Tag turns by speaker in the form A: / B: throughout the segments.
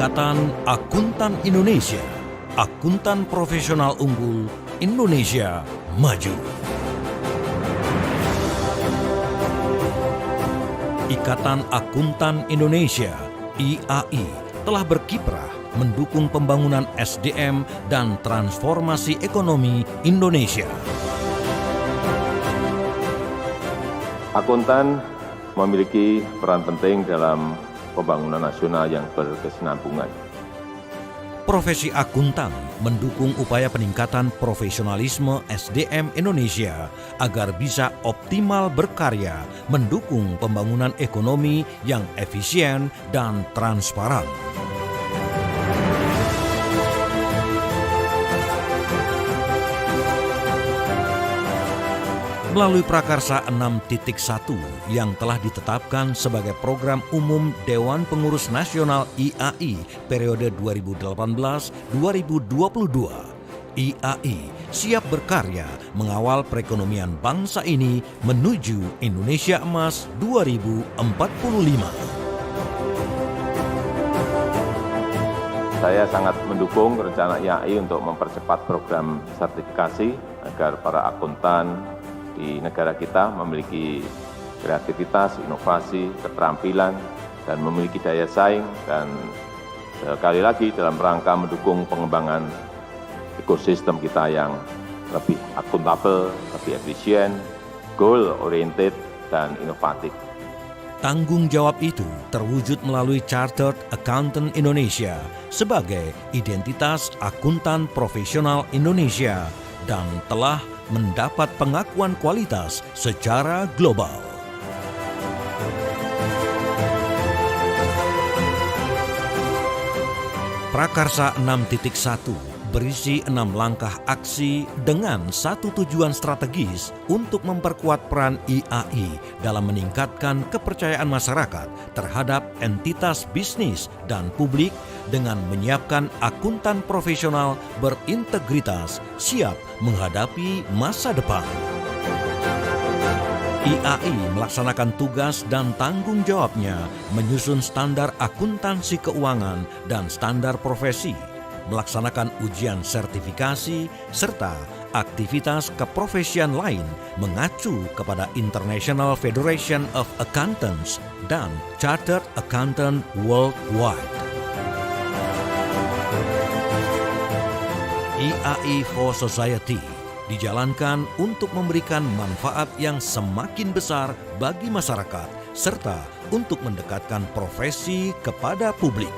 A: Ikatan Akuntan Indonesia, akuntan profesional unggul Indonesia maju. Ikatan Akuntan Indonesia, IAI, telah berkiprah mendukung pembangunan SDM dan transformasi ekonomi Indonesia.
B: Akuntan memiliki peran penting dalam pembangunan nasional yang berkesinambungan.
A: Profesi akuntan mendukung upaya peningkatan profesionalisme SDM Indonesia agar bisa optimal berkarya mendukung pembangunan ekonomi yang efisien dan transparan. Melalui Prakarsa 6.1 yang telah ditetapkan sebagai program umum Dewan Pengurus Nasional IAI periode 2018-2022, IAI siap berkarya mengawal perekonomian bangsa ini menuju Indonesia Emas 2045.
B: Saya sangat mendukung rencana IAI untuk mempercepat program sertifikasi agar para akuntan di negara kita memiliki kreativitas, inovasi, keterampilan, dan memiliki daya saing, dan sekali lagi dalam rangka mendukung pengembangan ekosistem kita yang lebih akuntabel, lebih efisien, goal-oriented, dan inovatif.
A: Tanggung jawab itu terwujud melalui Chartered Accountant Indonesia sebagai identitas akuntan profesional Indonesia dan telah mendapat pengakuan kualitas secara global. Prakarsa 6.1 berisi 6 langkah aksi dengan satu tujuan strategis untuk memperkuat peran IAI dalam meningkatkan kepercayaan masyarakat terhadap entitas bisnis dan publik dengan menyiapkan akuntan profesional berintegritas siap menghadapi masa depan. IAI melaksanakan tugas dan tanggung jawabnya menyusun standar akuntansi keuangan dan standar profesi, melaksanakan ujian sertifikasi, serta aktivitas keprofesian lain mengacu kepada International Federation of Accountants dan Chartered Accountant Worldwide. IAI for Society dijalankan untuk memberikan manfaat yang semakin besar bagi masyarakat serta untuk mendekatkan profesi kepada publik.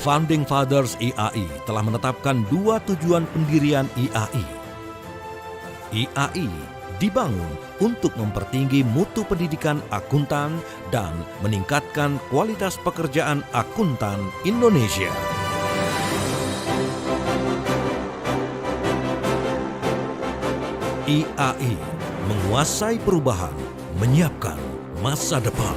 A: Founding Fathers IAI telah menetapkan 2 tujuan pendirian IAI. IAI dibangun untuk mempertinggi mutu pendidikan akuntan dan meningkatkan kualitas pekerjaan akuntan Indonesia. IAI menguasai perubahan, menyiapkan masa depan.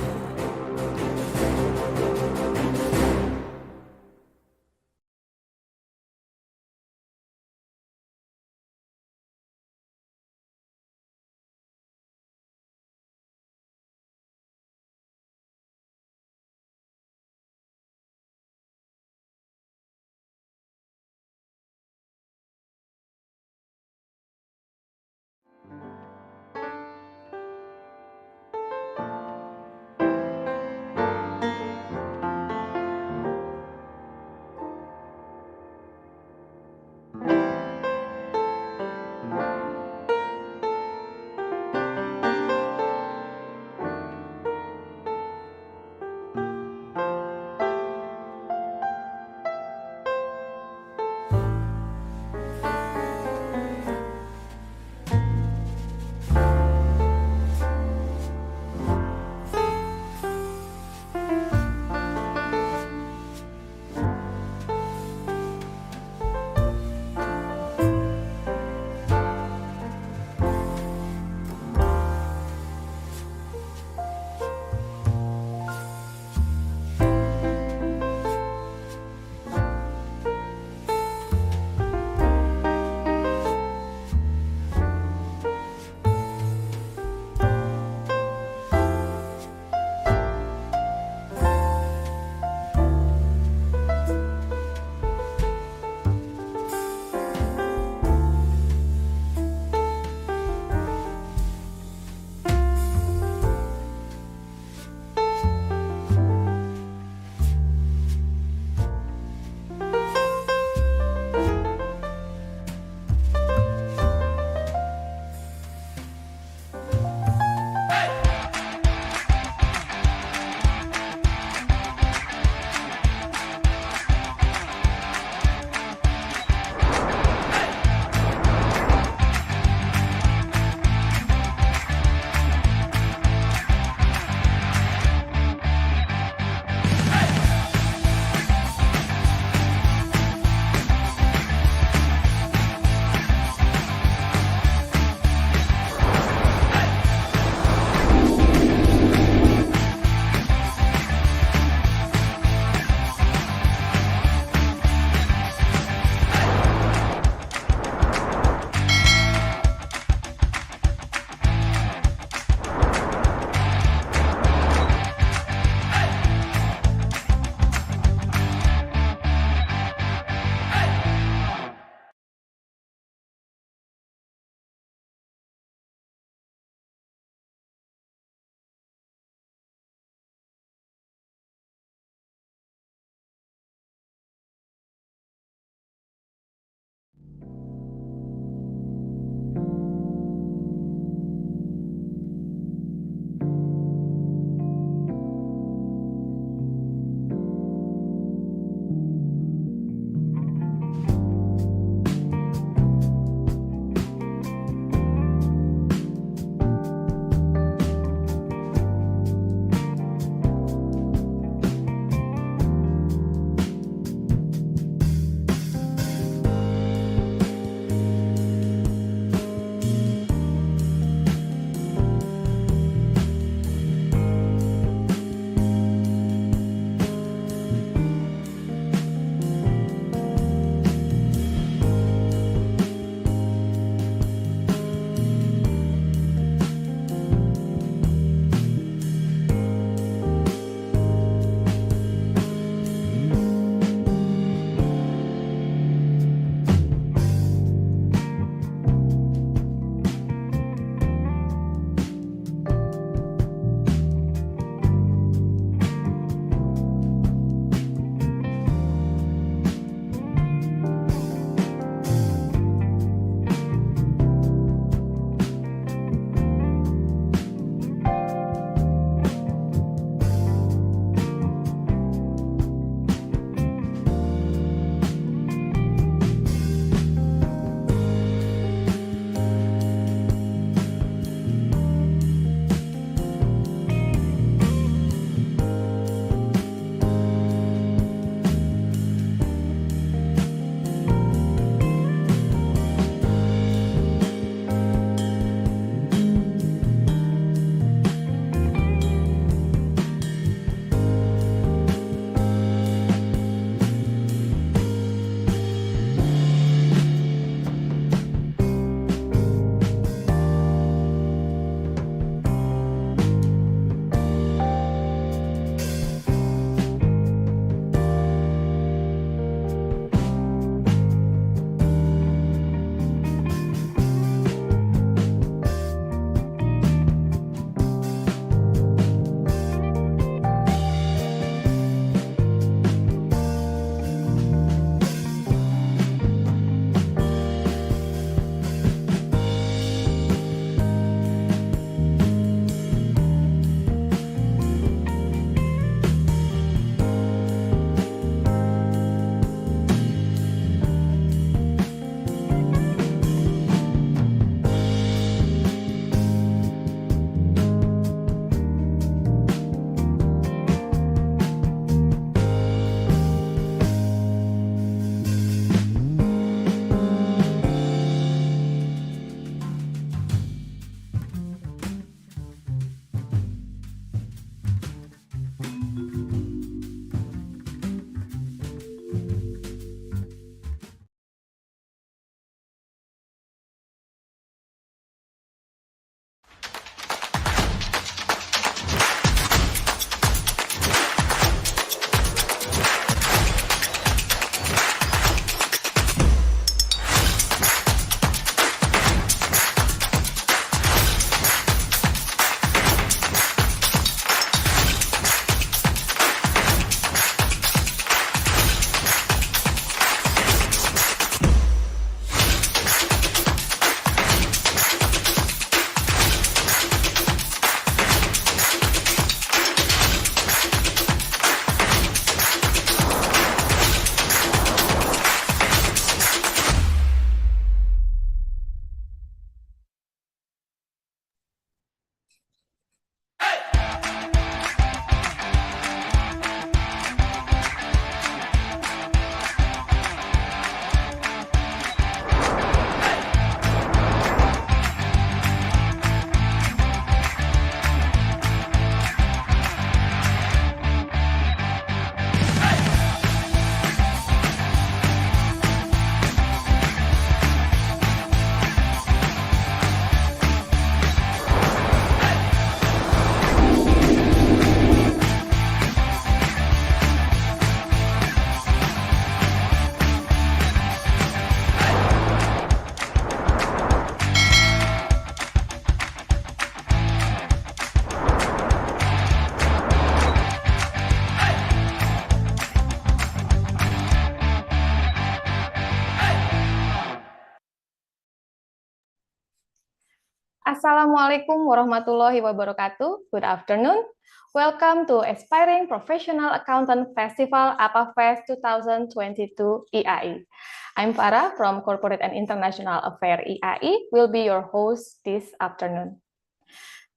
C: Assalamualaikum warahmatullahi wabarakatuh. Good afternoon. Welcome to Aspiring Professional Accountant Festival APAFest 2022 IAI. I'm Farah from Corporate and International Affairs IAI, will be your host this afternoon.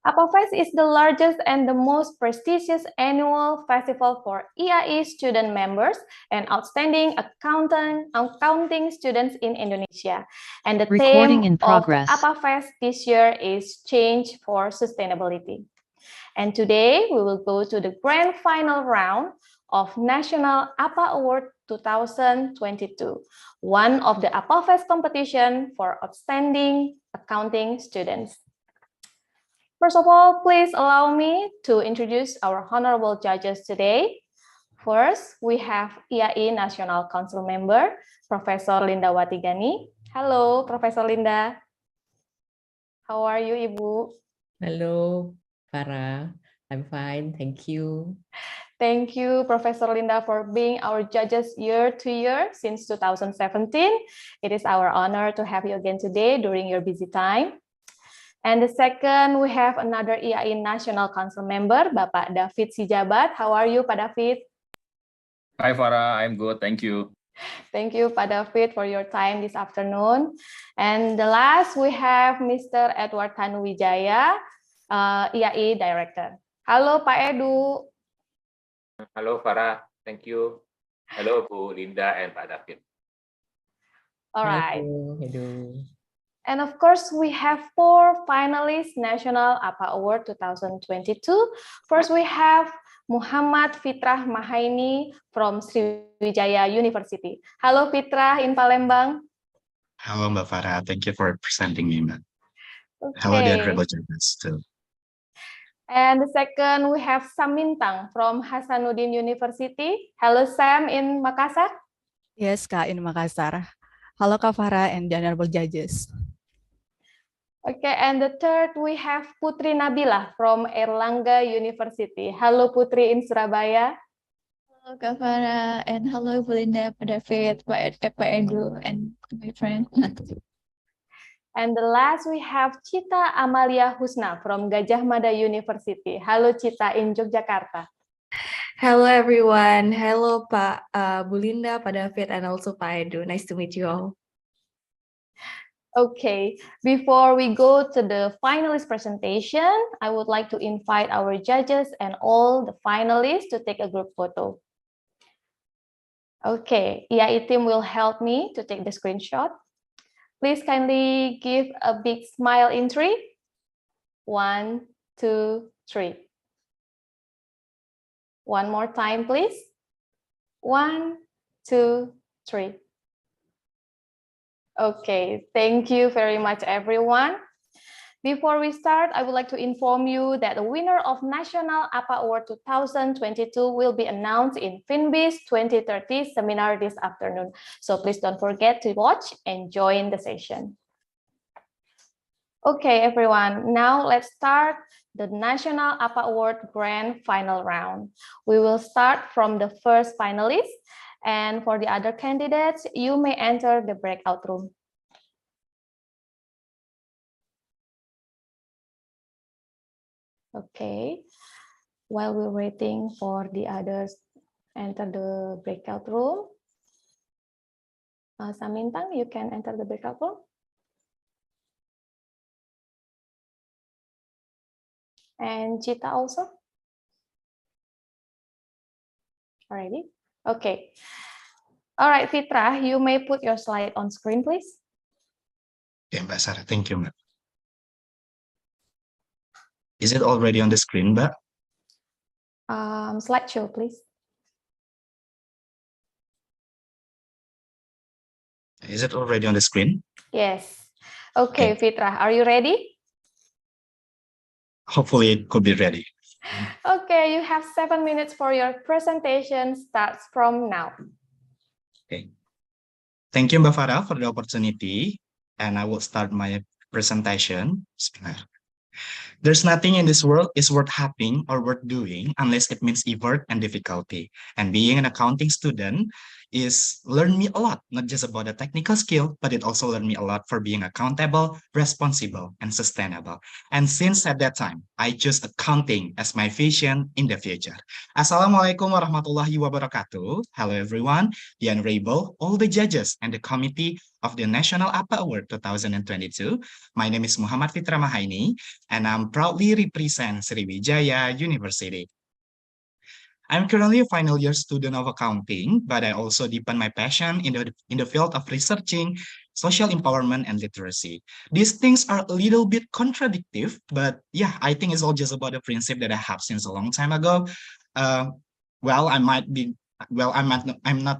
C: APAFest is the largest and the most prestigious annual festival for IAI student members and outstanding accounting students in Indonesia. And the theme of APAFest this year is Change for Sustainability. And today we will go to the grand final round of National APA Award 2022, one of the APAFest competition for outstanding accounting students. First of all, please allow me to introduce our honorable judges today. First, we have IAI National Council member, Professor Linda Watigani. Hello, Professor Linda. How are you, Ibu?
D: Hello, Farah. I'm fine, thank you.
C: Thank you, Professor Linda, for being our judges year to year since 2017. It is our honor to have you again today during your busy time. And the second, we have another IAI National Council member, Bapak David Sijabat. How are you, Pak David?
E: Hi, Farah. I'm good. Thank you.
C: Thank you, Pak David, for your time this afternoon. And the last, we have Mr. Edward Tanuwijaya, IAI Director. Halo, Pak Edu.
F: Halo, Farah. Thank you. Hello, Bu Linda and Pak David.
C: All right.
D: Hello.
C: And of course, we have 4 finalists National APA Award 2022. First, we have Muhammad Fitrah Mahaini from Sriwijaya University. Halo Fitrah in Palembang.
G: Hello, Mbak Farah. Thank you for presenting me, Mbak.
C: Okay.
G: Hello, the honorable judges too.
C: And the second, we have Sam Mintang from Hasanuddin University. Hello, Sam in Makassar.
H: Yes, Kak, in Makassar. Hello, Kak Farah and the honorable judges.
C: Okay, and the third, we have Putri Nabila from Erlangga University. Hello, Putri in Surabaya.
I: Hello, Kak Farah, and hello, Belinda, Pak David, Pak Edu, and my friend.
C: And the last, we have Cita Amalia Husna from Gajah Mada University. Hello, Cita in Yogyakarta.
J: Hello, everyone. Hello, Pak Belinda, Pak David, and also Pak Edu. Nice to meet you all.
C: Okay, before we go to the finalist presentation, I would like to invite our judges and all the finalists to take a group photo. Okay, IAI team will help me to take the screenshot. Please kindly give a big smile in 3. 1, 2, 3. One more time, please. 1, 2, 3. Okay, thank you very much, everyone. Before we start, I would like to inform you that the winner of National APA Award 2022 will be announced in FinBiz 2030 seminar this afternoon. So please don't forget to watch and join the session. Okay, everyone, now let's start the National APA Award Grand Final Round. We will start from the first finalist. And for the other candidates, you may enter the breakout room. Okay, while we're waiting for the others enter the breakout room, Samintang, you can enter the breakout room. And Cita also. Already? Okay. All right, Fitrah, you may put your slide on screen, please.
G: Okay, Mbak Sarah, thank you, Mbak. Is it already on the screen, Mbak?
C: Slideshow, please.
G: Is it already on the screen?
C: Yes. Okay, Fitrah, are you ready?
G: Hopefully it could be ready.
C: Okay, you have 7 minutes for your presentation. Starts from now.
G: Okay. Thank you, Mbak Farah, for the opportunity. And I will start my presentation. There's nothing in this world is worth having or worth doing unless it means effort and difficulty. And being an accounting student is learned me a lot, not just about the technical skill, but it also learned me a lot for being accountable, responsible, and sustainable. And since at that time, I chose accounting as my vision in the future. Assalamualaikum warahmatullahi wabarakatuh. Hello everyone, the honorable, all the judges and the committee of the National APA Award 2022. My name is Muhammad Fitra Mahaini, and I'm proudly represent Sriwijaya University. I'm currently a final year student of accounting, but I also deepen my passion in the field of researching social empowerment and literacy. These things are a little bit contradictory, but yeah, I think it's all just about the principle that I have since a long time ago. I'm not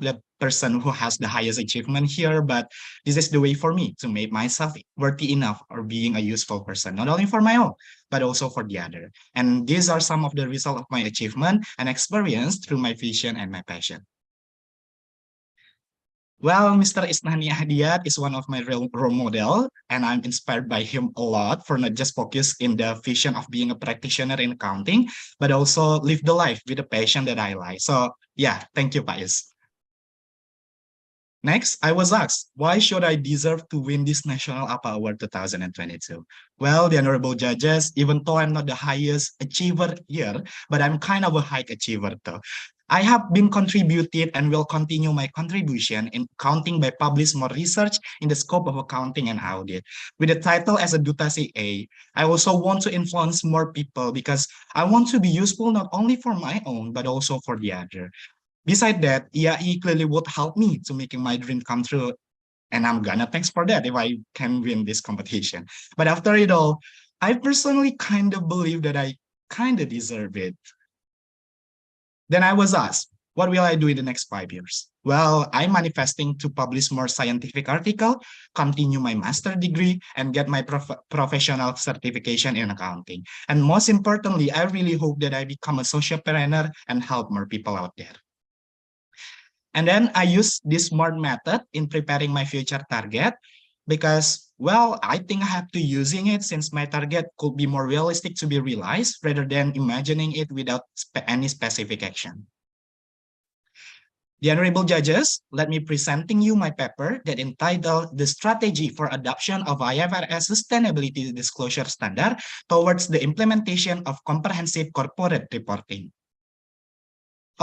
G: the person who has the highest achievement here, but this is the way for me to make myself worthy enough or being a useful person, not only for my own, but also for the other. And these are some of the results of my achievement and experience through my vision and my passion. Well, Mr. Isnani Ahdiat is one of my role model, and I'm inspired by him a lot for not just focus in the vision of being a practitioner in accounting, but also live the life with the passion that I like. So yeah, thank you, Pak Is. Next, I was asked, why should I deserve to win this National APA Award 2022? Well, the honorable judges, even though I'm not the highest achiever here, but I'm kind of a high achiever though. I have been contributed and will continue my contribution in accounting by publish more research in the scope of accounting and audit. With the title as a Duta CA, I also want to influence more people because I want to be useful not only for my own, but also for the other. Besides that, IAI clearly would help me to making my dream come true. And I'm gonna thanks for that if I can win this competition. But after it all, I personally kind of believe that I kind of deserve it. Then I was asked, what will I do in the next 5 years? Well, I'm manifesting to publish more scientific article, continue my master degree, and get my professional certification in accounting. And most importantly, I really hope that I become a socialpreneur and help more people out there. And then I use this SMART method in preparing my future target because, well, I think I have to using it since my target could be more realistic to be realized rather than imagining it without any specific action. The honorable judges, let me presenting you my paper that entitled The Strategy for Adoption of IFRS Sustainability Disclosure Standard Towards the Implementation of Comprehensive Corporate Reporting.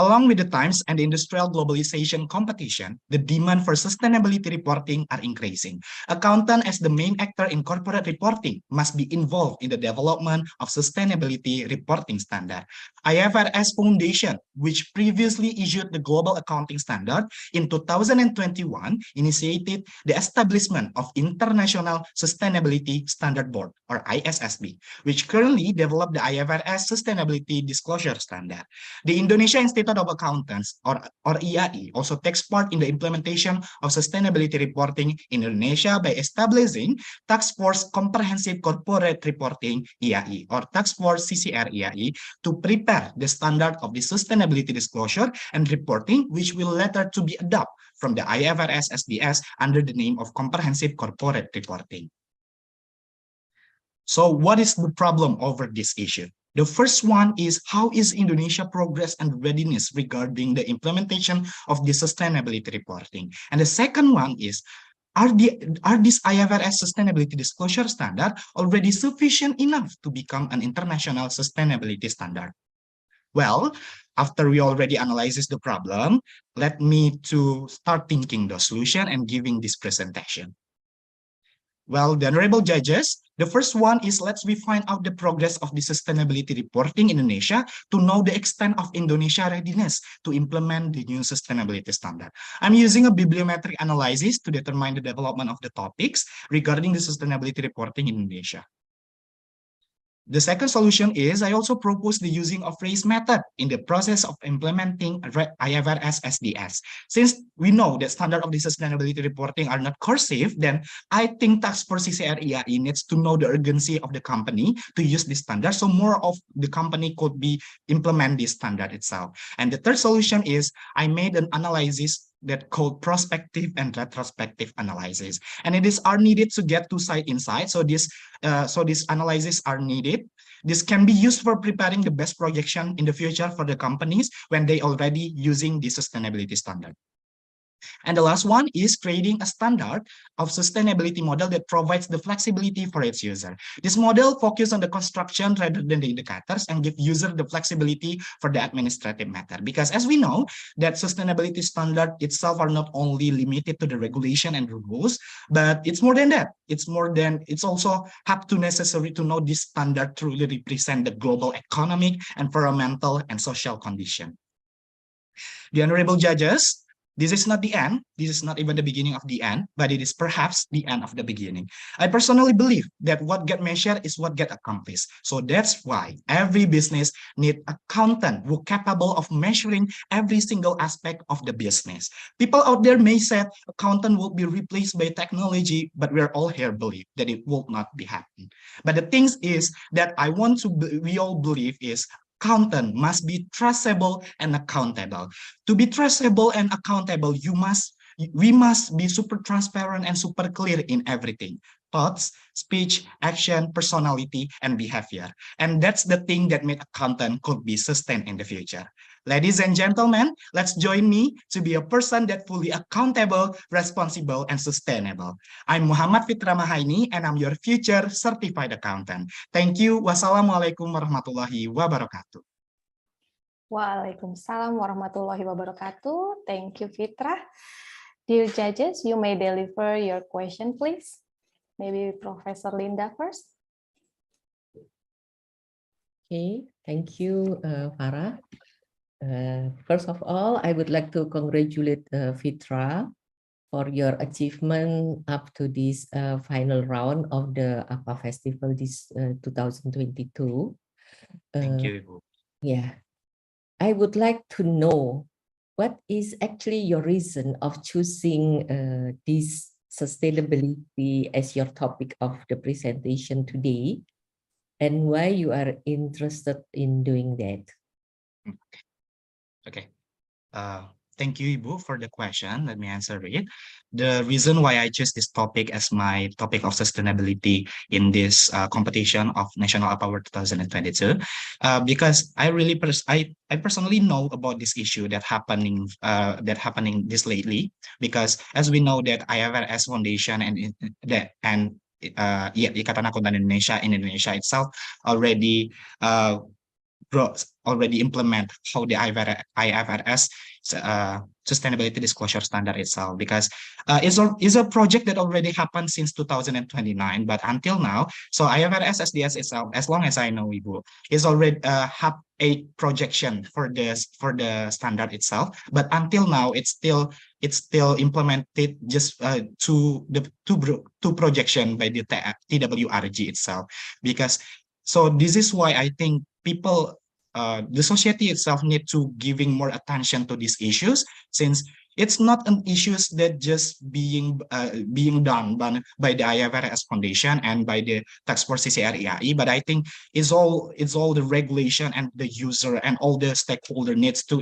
G: Along with the times and the industrial globalization competition, the demand for sustainability reporting are increasing. Accountant as the main actor in corporate reporting must be involved in the development of sustainability reporting standard. IFRS Foundation, which previously issued the Global Accounting Standard in 2021, initiated the establishment of International Sustainability Standard Board, or ISSB, which currently developed the IFRS Sustainability Disclosure Standard. The Indonesia Institute of Accountants, or IAI, also takes part in the implementation of sustainability reporting in Indonesia by establishing Task Force Comprehensive Corporate Reporting IAI, or Task Force CCR IAI, to prepare the standard of the sustainability disclosure and reporting, which will later to be adopted from the IFRS SDS under the name of Comprehensive Corporate Reporting. So what is the problem over this issue? The first one is, how is Indonesia progress and readiness regarding the implementation of the sustainability reporting? And the second one is, are these IFRS sustainability disclosure standard already sufficient enough to become an international sustainability standard? Well, after we already analyzes the problem, let me to start thinking the solution and giving this presentation. Well, the honorable judges, the first one is, let's find out the progress of the sustainability reporting in Indonesia to know the extent of Indonesia readiness to implement the new sustainability standard. I'm using a bibliometric analysis to determine the development of the topics regarding the sustainability reporting in Indonesia. The second solution is, I also propose the using of phrase method in the process of implementing IFRS SDS. Since we know that standard of the sustainability reporting are not cursive, then I think Task Force CCR IAI needs to know the urgency of the company to use this standard, so more of the company could be implement this standard itself. And the third solution is, I made an analysis that called prospective and retrospective analysis, and it is are needed to get two side insight. So these analyses are needed. This can be used for preparing the best projection in the future for the companies when they already using the sustainability standard. And the last one is creating a standard of sustainability model that provides the flexibility for its user. This model focuses on the construction rather than the indicators and give user the flexibility for the administrative matter. Because as we know that sustainability standard itself are not only limited to the regulation and rules, but it's more than that. It's also have to necessary to know this standard truly represent the global economic, environmental, and social condition. The honorable judges, this is not the end. This is not even the beginning of the end, but it is perhaps the end of the beginning. I personally believe that what get measured is what get accomplished. So that's why every business need accountant who capable of measuring every single aspect of the business. People out there may say accountant will be replaced by technology, but we're all here believe that it will not be happen. But the thing is that we all believe is accountant must be traceable and accountable. To be traceable and accountable, we must be super transparent and super clear in everything. Thoughts, speech, action, personality, and behavior. And that's the thing that made accountant could be sustained in the future. Ladies and gentlemen, let's join me to be a person that fully accountable, responsible, and sustainable. I'm Muhammad Fitra Mahaini, and I'm your future certified accountant. Thank you. Wassalamualaikum warahmatullahi wabarakatuh.
C: Waalaikumsalam warahmatullahi wabarakatuh. Thank you, Fitra. Dear judges, you may deliver your question, please. Maybe Professor Linda first.
D: Okay, thank you, Farah. First of all, I would like to congratulate Fitra for your achievement up to this final round of the APA Festival this 2022.
G: Thank you.
D: Yeah, I would like to know what is actually your reason of choosing this sustainability as your topic of the presentation today, and why you are interested in doing that.
G: Okay. Thank you, Ibu, for the question. Let me answer it. The reason why I chose this topic as my topic of sustainability in this competition of National APA Award 2022, because I personally know about this issue that happening this lately. Because as we know that IFRS Foundation and Ikatan Akuntan Indonesia in Indonesia itself already implement how the IFRS sustainability disclosure standard itself, because it's a project that already happened since 2029, but until now, so IFRS SDS itself, as long as I know, Ibu, is already have a projection for the standard itself, but until now it's still implemented just to projection by the TWRG itself. Because so this is why I think people, the society itself need to giving more attention to these issues, since it's not an issues that just being done by the IFRS Foundation and by the Task Force CCR IAI, but I think it's all the regulation and the user and all the stakeholder needs to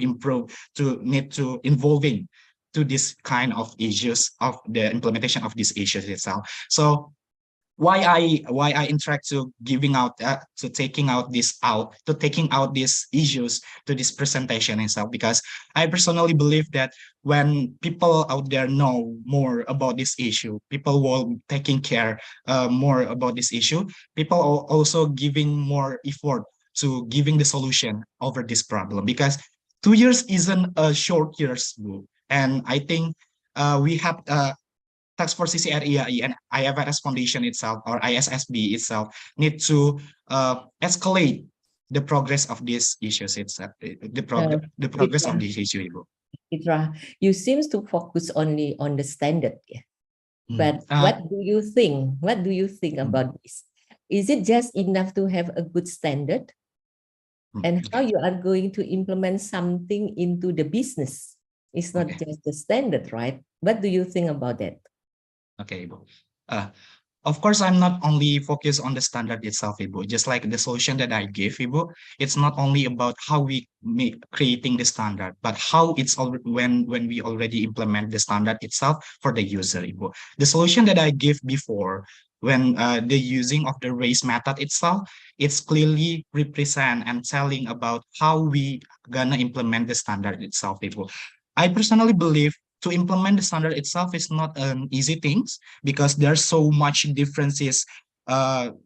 G: involving to this kind of issues of the implementation of these issues itself. So why I interact to taking out these issues to this presentation itself, because I personally believe that when people out there know more about this issue, people will taking care more about this issue, people are also giving more effort to giving the solution over this problem, because 2 years isn't a short years, and I think we have Task Force CCR IAI and IFRS Foundation itself, or ISSB itself, need to escalate the progress of these issues itself, the progress of this issue, Ibu.
D: Fitra, you seem to focus only on the standard, yeah? But what do you think? What do you think about this? Is it just enough to have a good standard? And how you are going to implement something into the business? It's not just the standard, right? What do you think about that?
G: Okay, Ibu. Of course, I'm not only focused on the standard itself, Ibu. Just like the solution that I give, Ibu, it's not only about how we creating the standard, but how it's when we already implement the standard itself for the user, Ibu. The solution that I give before, when the using of the race method itself, it's clearly represent and telling about how we gonna implement the standard itself, Ibu. I personally believe to implement the standard itself is not an easy thing because there's so much differences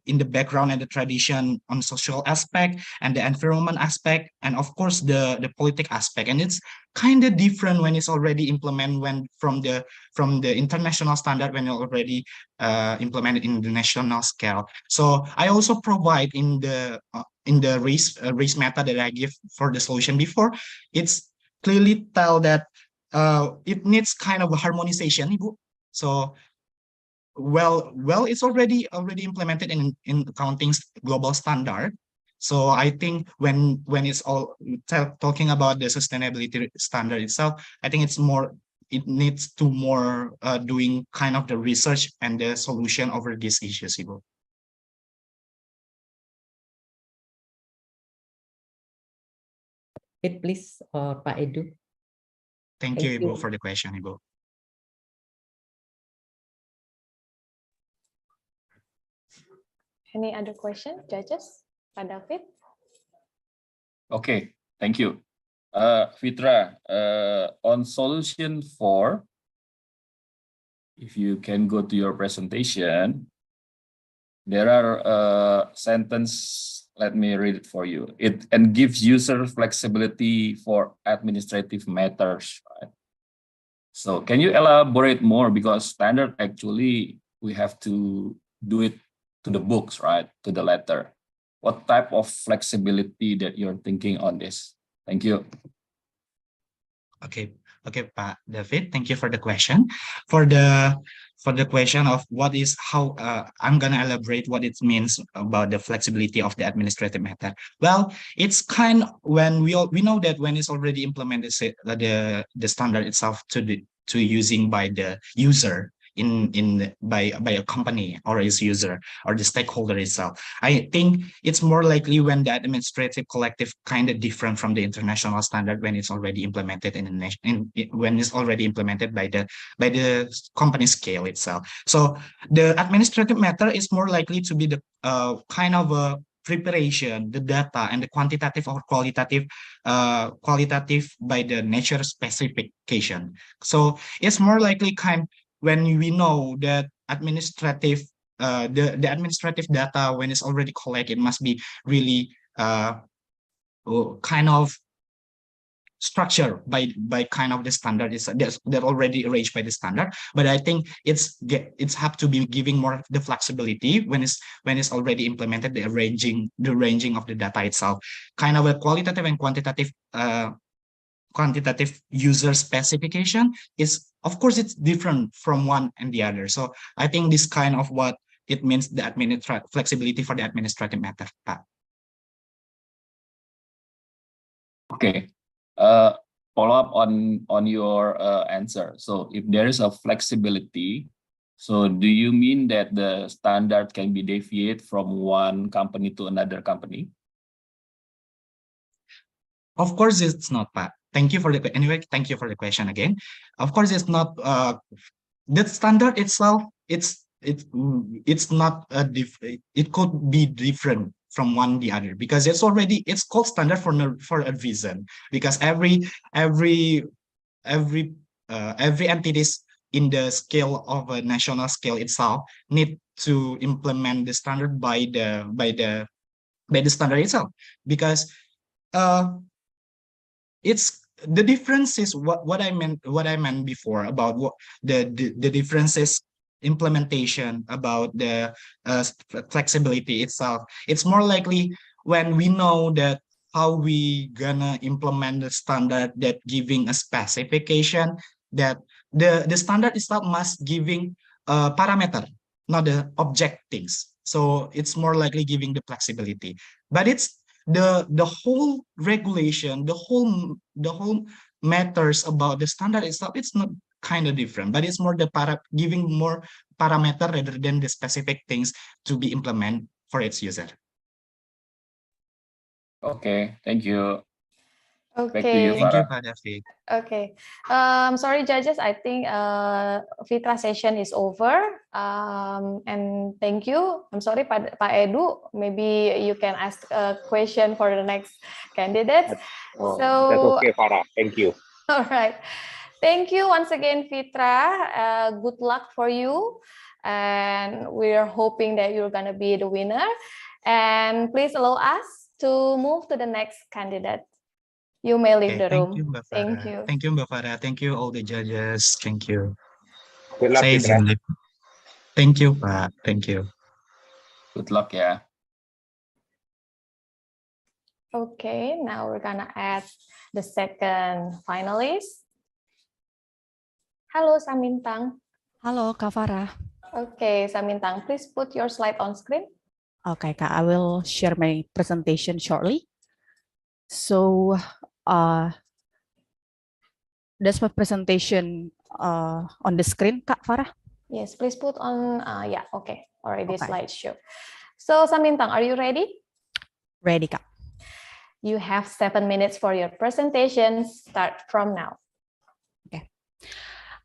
G: in the background and the tradition on social aspect and the environment aspect, and of course the politic aspect. And it's kind of different when it's already implemented from the international standard when it's already implemented in the national scale. So I also provide in the race method that I give for the solution before, it's clearly tell that it needs kind of a harmonization, Ibu. So well, it's already implemented in accounting global standard. So I think when it's all talking about the sustainability standard itself, I think it needs to more doing kind of the research and the solution over these issues, Ibu.
D: Please, Pak Edu.
G: Thank you, Ibu, for the question, Ibu.
C: Any other question, judges? Pak David?
E: Okay, thank you. Fitra, on solution 4, if you can go to your presentation, there are sentence, let me read it for you. It and gives user flexibility for administrative matters, right? So can you elaborate more, because standard actually we have to do it to the books, right? To the letter. What type of flexibility that you're thinking on this? Thank you.
G: Okay, Pak David, thank you for the question. For the question of what is how I'm gonna elaborate what it means about the flexibility of the administrative matter. Well, it's kind when we know that when it's already implemented, say, the standard itself to using by the user by a company or its user or the stakeholder itself. I think it's more likely when the administrative collective kind of different from the international standard when it's already implemented when it's already implemented by the company scale itself. So the administrative matter is more likely to be the kind of a preparation, the data and the quantitative or qualitative by the nature specification. So it's more likely when we know that administrative the administrative data when it's already collected must be really kind of structured by kind of the standard that already arranged by the standard. But I think it's have to be giving more of the flexibility when it's already implemented, the ranging of the data itself, kind of a qualitative and quantitative user specification is, of course, it's different from one and the other. So I think this kind of what it means, the flexibility for the administrative matter, Pak.
E: Okay, follow up on your answer. So if there is a flexibility, so do you mean that the standard can be deviate from one company to another company?
G: Of course, it's not, Pak. Thank you for thank you for the question again. Of course, it's not the standard itself. It's not it could be different from one the other because it's called standard for a reason, because every entities in the scale of a national scale itself need to implement the standard by the standard itself, because it's the difference is what I meant before about what the differences implementation about the flexibility itself. It's more likely when we know that how we gonna implement the standard that giving a specification that the standard itself must giving a parameter, not the objectives. So it's more likely giving the flexibility, but it's the whole regulation, the whole matters about the standard itself. It's not kind of different, but it's more giving more parameter rather than the specific things to be implemented for its user.
E: Okay, thank you.
C: Okay.
E: Back to you,
G: Thank you,
E: Farah.
G: Pak David.
C: Okay. Sorry, judges. I think Fitra session is over. And thank you. I'm sorry, Pak Edu. Maybe you can ask a question for the next candidate.
F: That's okay, Farah. Thank you.
C: All right. Thank you once again, Fitra. Good luck for you. And we're hoping that you're going to be the winner. And please allow us to move to the next candidate. You may leave the room.
G: Thank you, Mbak
C: Thank
G: Farah.
C: you.
G: Thank you, Mbak Farah. Thank you, all the judges. Thank you.
F: Good luck,
G: Saya
F: Fitra.
G: izin live. Thank you, Pak. Thank you.
E: Good luck ya.
C: Okay, now we're gonna add the second finalist. Hello, Samintang.
H: Halo Kak Farah.
C: Okay, Samintang, please put your slide on screen.
H: Okay, Kak, I will share my presentation shortly. So, that's my presentation on the screen, Kak Farah.
C: Yes, please put on, yeah, okay, already
H: Okay.
C: slideshow. So, Samintang, are you ready?
H: Ready, Kak.
C: You have 7 minutes for your presentation. Start from now.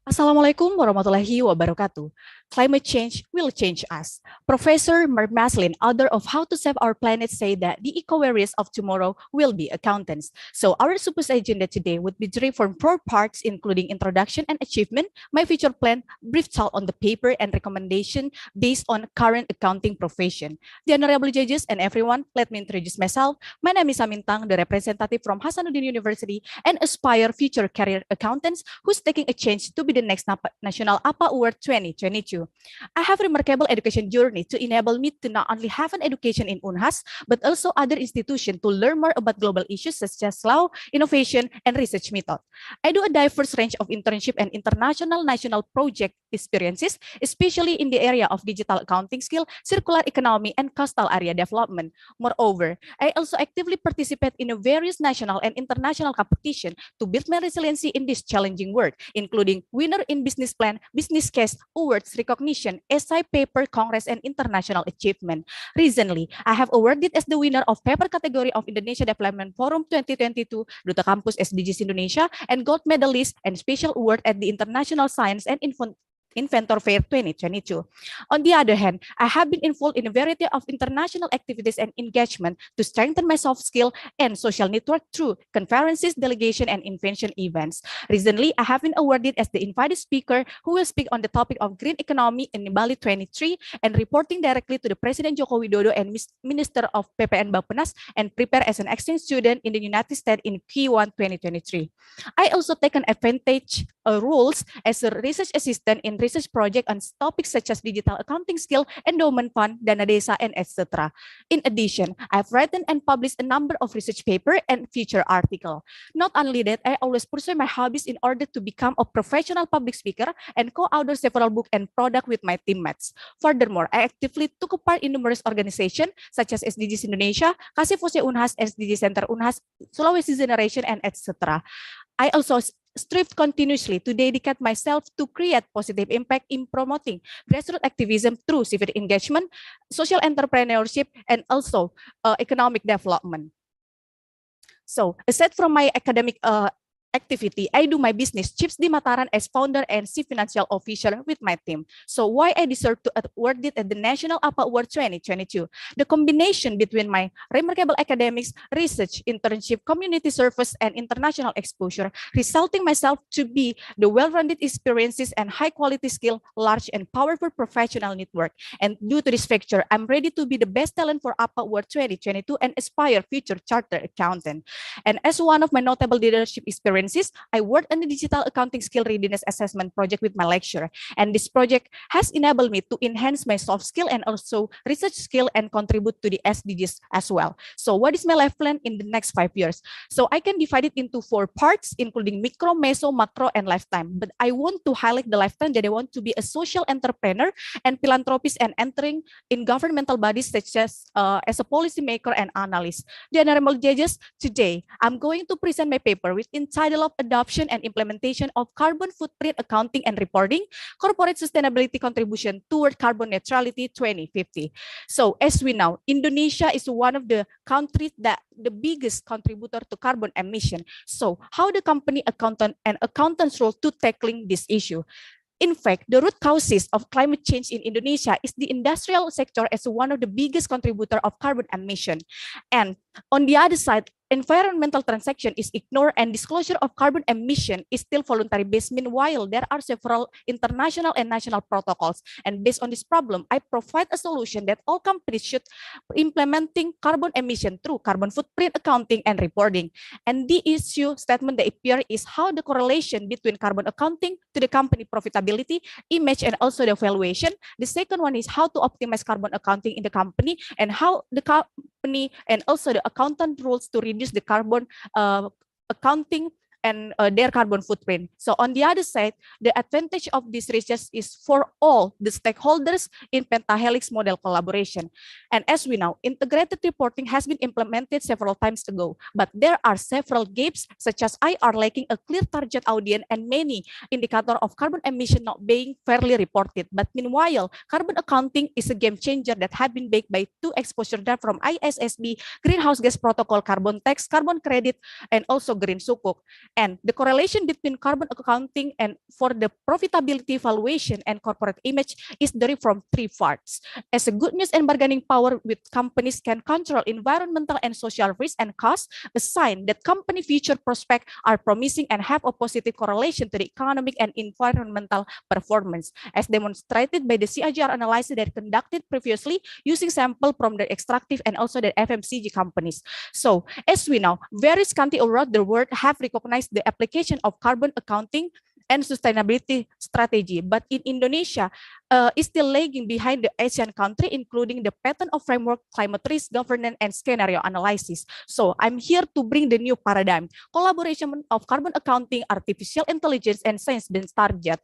H: Assalamualaikum warahmatullahi wabarakatuh. Climate change will change us. Professor Mark Maslin, author of How to Save Our Planet, say that the eco-warriors of tomorrow will be accountants. So our supposed agenda today would be derived from 4 parts, including introduction and achievement, my future plan, brief thought on the paper, and recommendation based on current accounting profession. The honorable judges and everyone, let me introduce myself. My name is Samintang, the representative from Hasanuddin University and aspire future career accountants who's taking a change to be the next National APA Award 2022. I have a remarkable education journey to enable me to not only have an education in UNHAS, but also other institutions to learn more about global issues such as law, innovation, and research method. I do a diverse range of internship and international national project experiences, especially in the area of digital accounting skill, circular economy, and coastal area development. Moreover, I also actively participate in a various national and international competition to build my resiliency in this challenging work, including winner in business plan, business case, awards, recognition, essay paper, congress, and international achievement. Recently, I have awarded as the winner of paper category of Indonesia Development Forum 2022, Duta Kampus SDGs Indonesia, and gold medalist and special award at the International Science and Inventor Fair 2022. On the other hand, I have been involved in a variety of international activities and engagement to strengthen my soft skill and social network through conferences, delegation, and invention events. Recently, I have been awarded as the invited speaker who will speak on the topic of green economy in Bali 23 and reporting directly to the President Joko Widodo and Minister of PPN Bappenas and prepare as an exchange student in the United States in Q1 2023. I also taken advantage roles as a research assistant in research project on topics such as digital accounting skill, endowment fund, dana desa, and etc. In addition, I've written and published a number of research paper and feature article. Not only that, I always pursue my hobbies in order to become a professional public speaker and co-author several books and products with my teammates. Furthermore, I actively took part in numerous organizations such as SDGs Indonesia, Kasih Fose Unhas, SDG Center Unhas, Sulawesi Generation, and etc. I also strive continuously to dedicate myself to create positive impact in promoting grassroots activism through civic engagement, social entrepreneurship, and also economic development. So, aside from my academic activity, I do my business, Chips di Mataran, as founder and chief financial officer with my team. So why I deserve to award it at the National APA Award 2022? The combination between my remarkable academics, research, internship, community service, and international exposure, resulting myself to be the well-rounded experiences and high-quality skill, large and powerful professional network. And due to this factor, I'm ready to be the best talent for APA Award 2022 and aspire future chartered accountant. And as one of my notable leadership experiences, I worked on the digital accounting skill readiness assessment project with my lecturer. And this project has enabled me to enhance my soft skill and also research skill and contribute to the SDGs as well. So what is my life plan in the next 5 years? So I can divide it into 4 parts, including micro, meso, macro, and lifetime. But I want to highlight the lifetime that I want to be a social entrepreneur and philanthropist and entering in governmental bodies such as a policymaker and analyst. The honorable judges, today I'm going to present my paper with entitled of Adoption and Implementation of Carbon Footprint Accounting and Reporting, Corporate Sustainability Contribution Toward Carbon Neutrality 2050. So as we know, Indonesia is one of the countries that the biggest contributor to carbon emission. So how the company accountant and accountant's role to tackling this issue? In fact, the root causes of climate change in Indonesia is the industrial sector as one of the biggest contributor of carbon emission. And on the other side, environmental transaction is ignored and disclosure of carbon emission is still voluntary based. Meanwhile, there are several international and national protocols. And based on this problem, I provide a solution that all companies should implementing carbon emission through carbon footprint accounting and reporting. And the issue statement that appear is how the correlation between carbon accounting to the company profitability, image, and also the valuation. The second one is how to optimize carbon accounting in the company and how the company and also the accountant rules to reduce the carbon accounting and their carbon footprint. So on the other side, the advantage of this research is for all the stakeholders in Pentahelix model collaboration. And as we know, integrated reporting has been implemented several times ago, but there are several gaps such as IR lacking a clear target audience and many indicators of carbon emission not being fairly reported. But meanwhile, carbon accounting is a game changer that have been baked by two exposure data from ISSB, Greenhouse Gas Protocol, carbon tax, carbon credit, and also green sukuk. And the correlation between carbon accounting and for the profitability valuation and corporate image is derived from three parts. As a good news and bargaining power with companies can control environmental and social risk and costs, a sign that company future prospects are promising and have a positive correlation to the economic and environmental performance, as demonstrated by the CIGR analysis that conducted previously using sample from the extractive and also the FMCG companies. So as we know, various countries around the world have recognized the application of carbon accounting and sustainability strategy, but in Indonesia is still lagging behind the Asian country, including the pattern of framework, climate risk, governance, and scenario analysis. So I'm here to bring the new paradigm, collaboration of carbon accounting, artificial intelligence, and science-based target.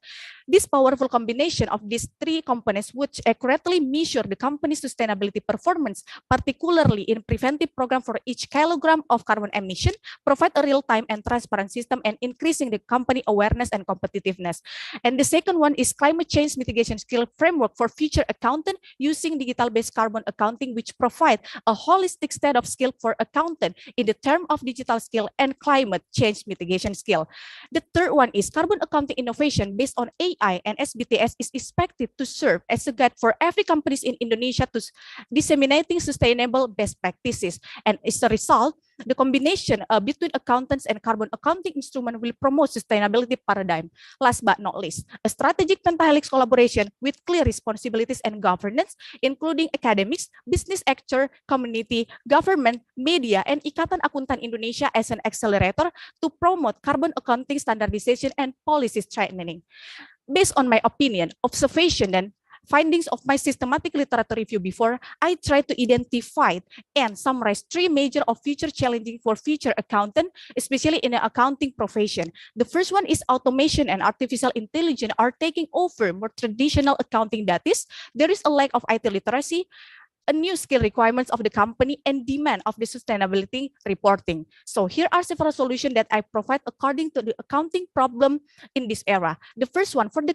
H: This powerful combination of these three components, which accurately measure the company's sustainability performance, particularly in preventive program for each kilogram of carbon emission, provide a real-time and transparent system and increasing the company awareness and competitiveness. And the second one is climate change mitigation skill framework for future accountant using digital-based carbon accounting, which provide a holistic set of skill for accountant in the term of digital skill and climate change mitigation skill. The third one is carbon accounting innovation based on AI and SBTS is expected to serve as a guide for every companies in Indonesia to disseminating sustainable best practices. And as a result, the combination between accountants and carbon accounting instrument will promote sustainability paradigm. Last but not least, a strategic Pentahelix collaboration with clear responsibilities and governance, including academics, business actor, community, government, media, and Ikatan Akuntan Indonesia as an accelerator to promote carbon accounting standardization and policy strengthening. Based on my opinion, observation, and findings of my systematic literature review before, I try to identify and summarize three major of future challenging for future accountant, especially in the accounting profession. The first one is automation and artificial intelligence are taking over more traditional accounting duties. There is a lack of IT literacy, a new skill requirements of the company, and demand of the sustainability reporting. So here are several solutions that I provide according to the accounting problem in this era. The first one for the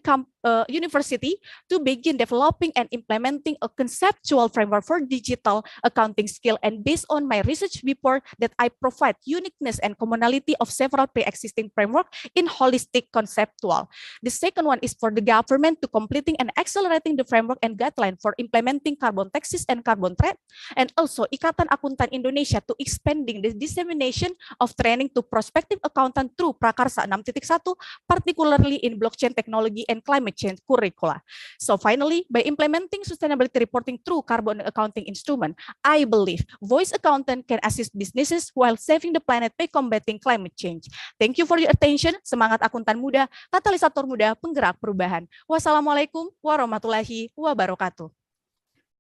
H: university to begin developing and implementing a conceptual framework for digital accounting skill, and based on my research report that I provide uniqueness and commonality of several pre-existing framework in holistic conceptual. The second one is for the government to completing and accelerating the framework and guideline for implementing carbon taxes and carbon trade, and also Ikatan Akuntan Indonesia to expanding the dissemination of training to prospective accountant through Prakarsa 6.1, particularly in blockchain technology and climate change curricula. So finally, by implementing sustainability reporting through carbon accounting instrument, I believe voice accountant can assist businesses while saving the planet by combating climate change. Thank you for your attention. Semangat akuntan muda, katalisator muda, penggerak perubahan. Wassalamualaikum warahmatullahi wabarakatuh.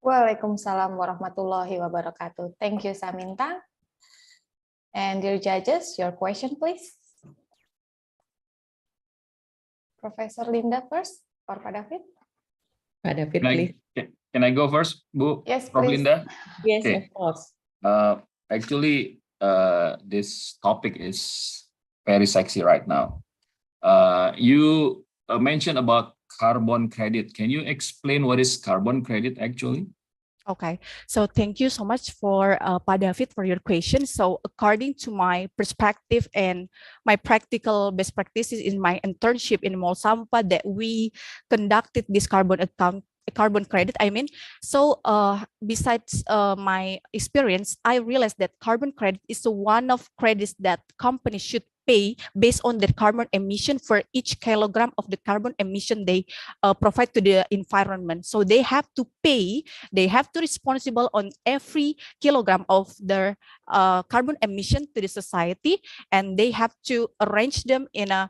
C: Waalaikumsalam warahmatullahi wabarakatuh. Thank you, Saminta. And dear judges, your question, please. Professor Linda first, or Pak David?
D: Pak David, please.
E: Can I go first, Bu?
C: Yes,
E: Prof.
C: please.
E: Linda?
D: Yes,
E: Okay.
D: of course.
E: Actually, this topic is very sexy right now. You mentioned about carbon credit. Can you explain what is carbon credit actually?
H: Okay, so thank you so much for Pak David for your question. So according to my perspective and my practical best practices in my internship in Mall Sampah that we conducted this carbon carbon credit, I mean. So besides my experience, I realized that carbon credit is one of credits that companies should pay based on the carbon emission for each kilogram of the carbon emission they provide to the environment. So they have to pay, they have to responsible on every kilogram of their carbon emission to the society, and they have to arrange them in a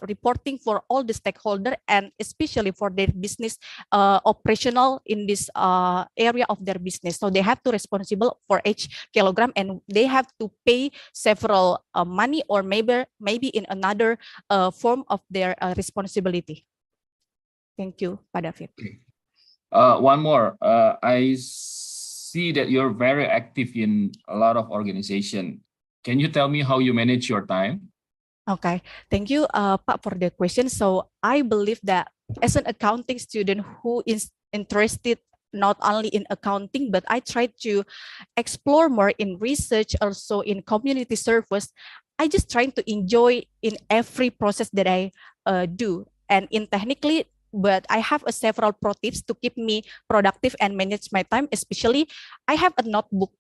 H: reporting for all the stakeholder, and especially for their business operational in this area of their business. So they have to responsible for each kilogram, and they have to pay several money, or maybe in another form of their responsibility. Thank you, Pak David.
E: One more. I see that you're very active in a lot of organization. Can you tell me how you manage your time?
H: Okay, thank you, Pak, for the question. So I believe that as an accounting student who is interested not only in accounting, but I try to explore more in research, also in community service. I just trying to enjoy in every process that I do, and in technically, but I have several pro tips to keep me productive and manage my time. Especially, I have a notebook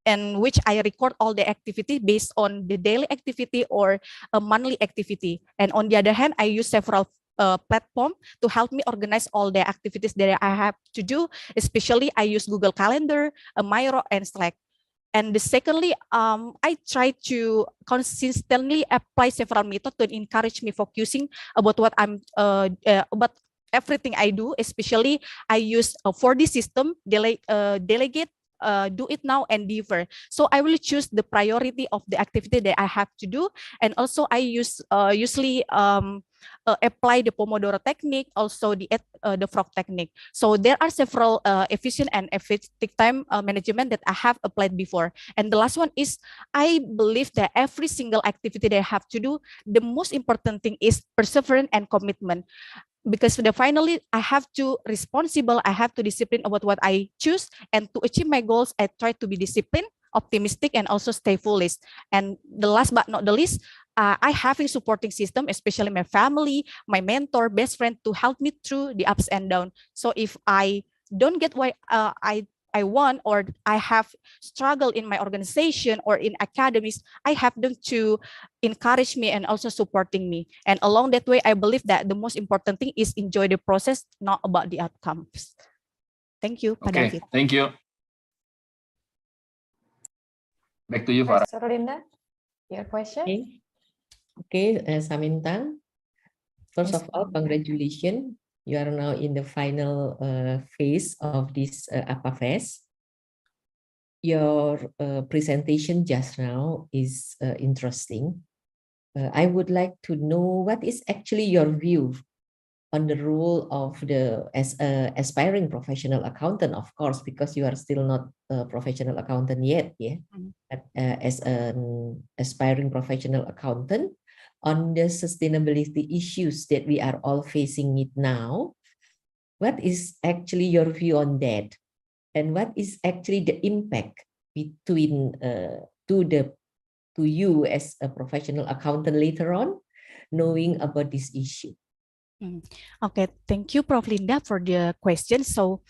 H: in which I record all the activity based on the daily activity or a monthly activity. And on the other hand, I use several platform to help me organize all the activities that I have to do. Especially, I use Google Calendar, Miro, and Slack. And secondly, I try to consistently apply several methods to encourage me focusing about what I'm about everything I do. Especially, I use a 4D system, delegate, do it now, and defer. So I will choose the priority of the activity that I have to do. And also I usually apply the Pomodoro technique, also the frog technique. So there are several efficient and effective time management that I have applied before. And the last one is, I believe that every single activity that I have to do, the most important thing is perseverance and commitment. Because finally, I have to responsible, I have to discipline about what I choose, and to achieve my goals, I try to be disciplined, optimistic, and also stay foolish. And the last but not the least, I have a supporting system, especially my family, my mentor, best friend, to help me through the ups and downs. So if I don't get what I want, or I have struggled in my organization or in academies, I have them to encourage me and also supporting me. And along that way, I believe that the most important thing is enjoy the process, not about the outcomes. Thank you, Pak
E: Okay,
H: David.
E: thank you. Back to you, Farah.
C: Professor Linda, your question?
D: Okay, Samintang. First of all, congratulations. You are now in the final phase of this APA Fest. Your presentation just now is interesting. I would like to know what is actually your view on the role of the as a aspiring professional accountant, of course, because you are still not a professional accountant yet, yeah. But, as an aspiring professional accountant, on the sustainability issues that we are all facing it now, what is actually your view on that? And what is actually the impact between to you as a professional accountant later on, knowing about this issue?
H: Okay, thank you, Prof. Linda, for the question. So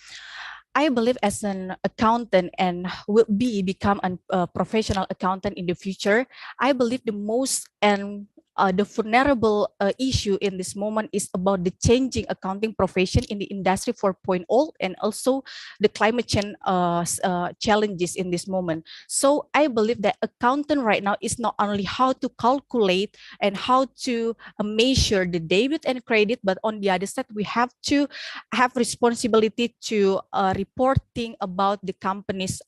H: I believe as an accountant and will become a professional accountant in the future, I believe the most and the vulnerable issue in this moment is about the changing accounting profession in the industry 4.0, and also the climate change challenges in this moment. So I believe that accountant right now is not only how to calculate and how to measure the debit and credit, but on the other side, we have to have responsibility to reporting about the company's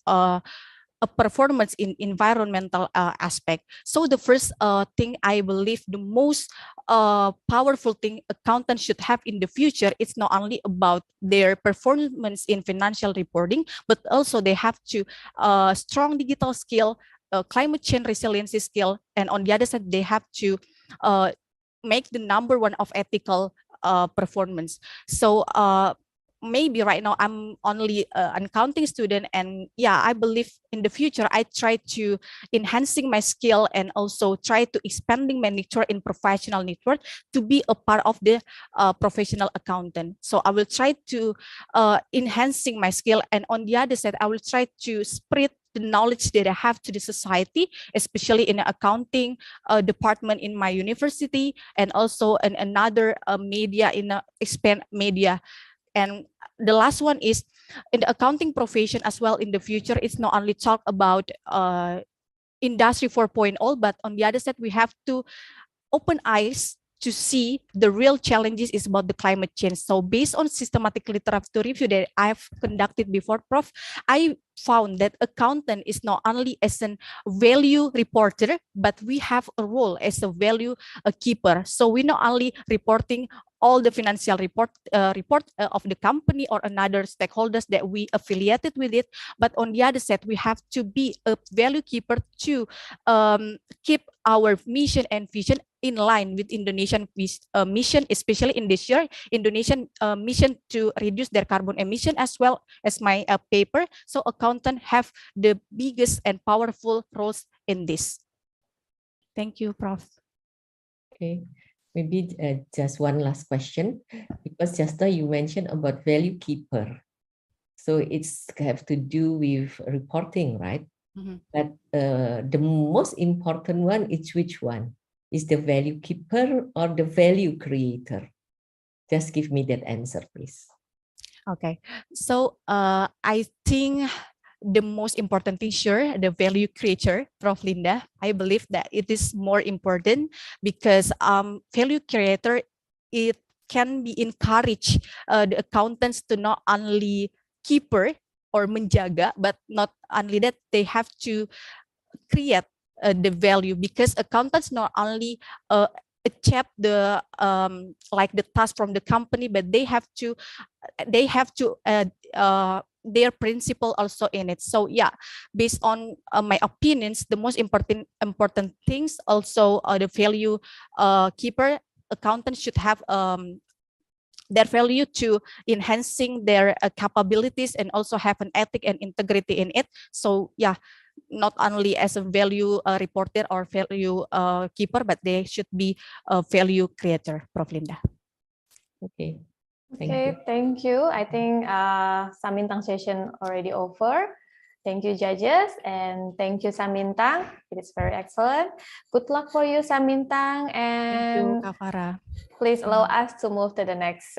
H: a performance in environmental aspect. So the first thing I believe the most powerful thing accountants should have in the future, it's not only about their performance in financial reporting, but also they have to strong digital skill, climate change resiliency skill, and on the other side, they have to make the #1 of ethical performance. So maybe right now I'm only an accounting student, and yeah, I believe in the future I try to enhancing my skill and also try to expanding my network in professional network to be a part of the professional accountant. So I will try to enhancing my skill, and on the other side I will try to spread the knowledge that I have to the society, especially in the accounting department in my university, and also in another media in expand media. And the last one is in the accounting profession as well. In the future, it's not only talk about industry 4.0, but on the other side, we have to open eyes to see the real challenges is about the climate change. So based on systematic literature review that I've conducted before, Prof, I found that accountant is not only as a value reporter, but we have a role as a value keeper. So we're not only reporting all the financial report of the company or another stakeholders that we affiliated with it, but on the other side, we have to be a value keeper to keep our mission and vision in line with Indonesian mission, especially in this year, Indonesian mission to reduce their carbon emission, as well as my paper. So accountants have the biggest and powerful roles in this. Thank you, Prof.
D: Okay, maybe just one last question, because just now you mentioned about value keeper. So it's have to do with reporting, right? Mm-hmm. But the most important one is which one? Is the value keeper or the value creator? Just give me that answer, please.
H: Okay, so I think the most important thing, sure, the value creator, Prof. Linda. I believe that it is more important because value creator, it can be encourage the accountants to not only keeper or menjaga, but not only that, they have to create the value, because accountants not only achieve the like the task from the company, but they have to their principle also in it. So yeah, based on my opinions, the most important things also the value keeper, accountants should have their value to enhancing their capabilities and also have an ethic and integrity in it. So yeah, not only as a value reporter or value keeper, but they should be a value creator, Prof. Linda.
D: Okay.
C: Thank you. I think Samintang session already over. Thank you, judges, and thank you, Samintang. It is very excellent. Good luck for you, Samintang, and
H: thank you, Kak Farah.
C: Please allow us to move to the next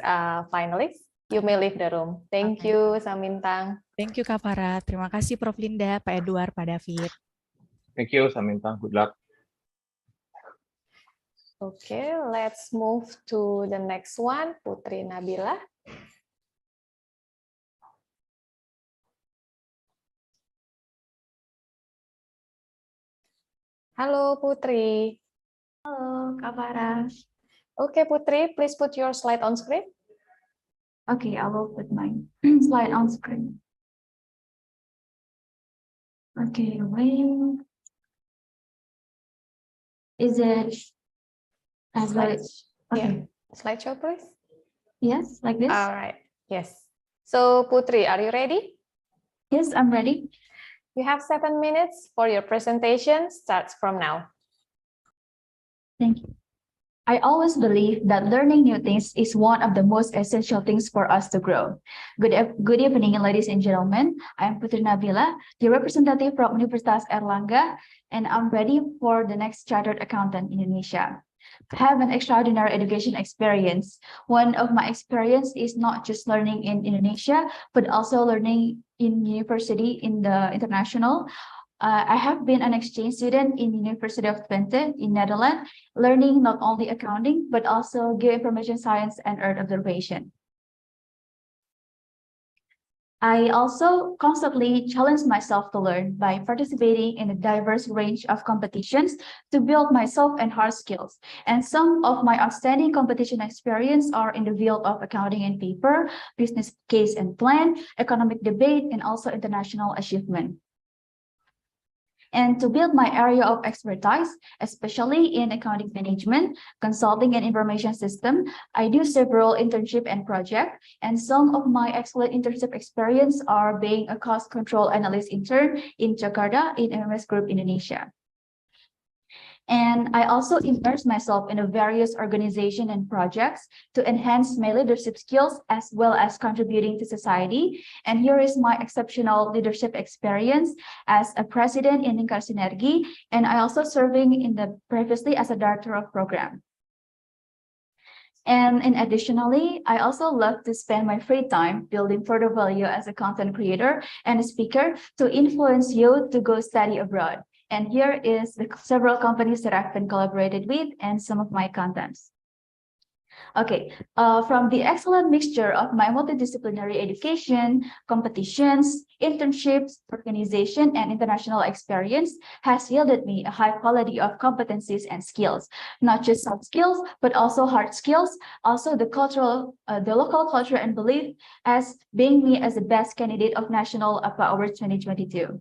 C: finalist. You may leave the room. Thank you, Samintang.
H: Thank you, Kak Farah. Terima kasih, Prof. Linda, Pak Edward, Pak David.
F: Thank you, Samintang. Good luck.
C: Okay, let's move to the next one, Putri Nabila. Halo, Putri.
I: Halo, Kak Farah.
C: Okay, Putri, please put your slide on screen.
I: Okay, I will put my slide on screen. Okay, wait. Is it
C: Slide?
I: Okay.
C: Yeah. Slideshow, please.
I: Yes, like this.
C: All right. Yes. So, Putri, are you ready?
I: Yes, I'm ready.
C: You have 7 minutes for your presentation. Starts from now.
I: Thank you. I always believe that learning new things is one of the most essential things for us to grow. Good evening, ladies and gentlemen. I'm Putri Nabila, the representative from Universitas Airlangga, and I'm ready for the next Chartered Accountant in Indonesia. I have an extraordinary education experience. One of my experience is not just learning in Indonesia, but also learning in university in the international. I have been an exchange student in University of Twente in Netherlands, learning not only accounting, but also geoinformation science and Earth observation. I also constantly challenge myself to learn by participating in a diverse range of competitions to build myself and hard skills. And some of my outstanding competition experience are in the field of accounting and paper, business case and plan, economic debate, and also international achievement. And to build my area of expertise, especially in accounting management, consulting and information system, I do several internship and project, and some of my excellent internship experience are being a cost control analyst intern in Jakarta in MMS Group Indonesia. And I also immerse myself in various organizations and projects to enhance my leadership skills as well as contributing to society. And here is my exceptional leadership experience as a president in Lingkar Sinergi, and I also serving in the previously as a director of program. And additionally, I also love to spend my free time building further value as a content creator and a speaker to influence you to go study abroad. And here is the several companies that I've been collaborated with and some of my contents. Okay, from the excellent mixture of my multidisciplinary education, competitions, internships, organization, and international experience has yielded me a high quality of competencies and skills, not just soft skills, but also hard skills, also the local culture and belief as being me as the best candidate of National APA Award 2022.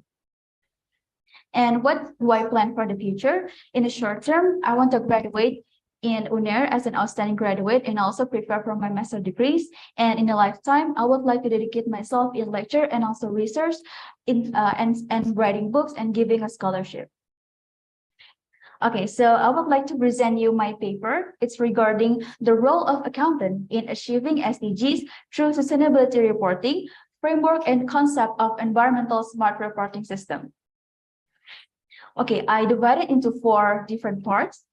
I: And what do I plan for the future? In the short term, I want to graduate in UNER as an outstanding graduate and also prepare for my master degrees. And in a lifetime, I would like to dedicate myself in lecture and also research in and writing books and giving a scholarship. Okay, so I would like to present you my paper. It's regarding the role of accountant in achieving SDGs through sustainability reporting, framework and concept of environmental smart reporting system. Okay, I divided into 4 different parts.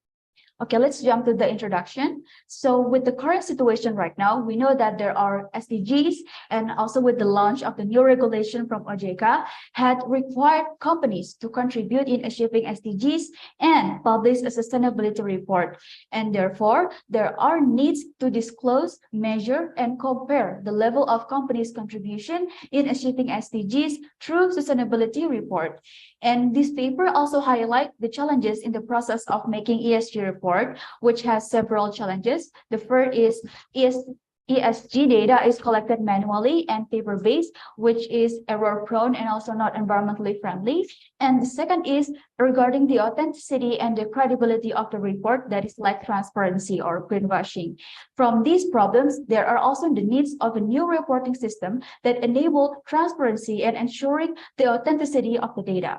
I: Okay, let's jump to the introduction. So with the current situation right now, we know that there are SDGs, and also with the launch of the new regulation from OJK had required companies to contribute in achieving SDGs and publish a sustainability report. And therefore, there are needs to disclose, measure, and compare the level of companies' contribution in achieving SDGs through sustainability report. And this paper also highlights the challenges in the process of making ESG report, which has several challenges. The first is ESG data is collected manually and paper-based, which is error-prone and also not environmentally friendly. And the second is regarding the authenticity and the credibility of the report that is lack transparency or greenwashing. From these problems, there are also the needs of a new reporting system that enable transparency and ensuring the authenticity of the data.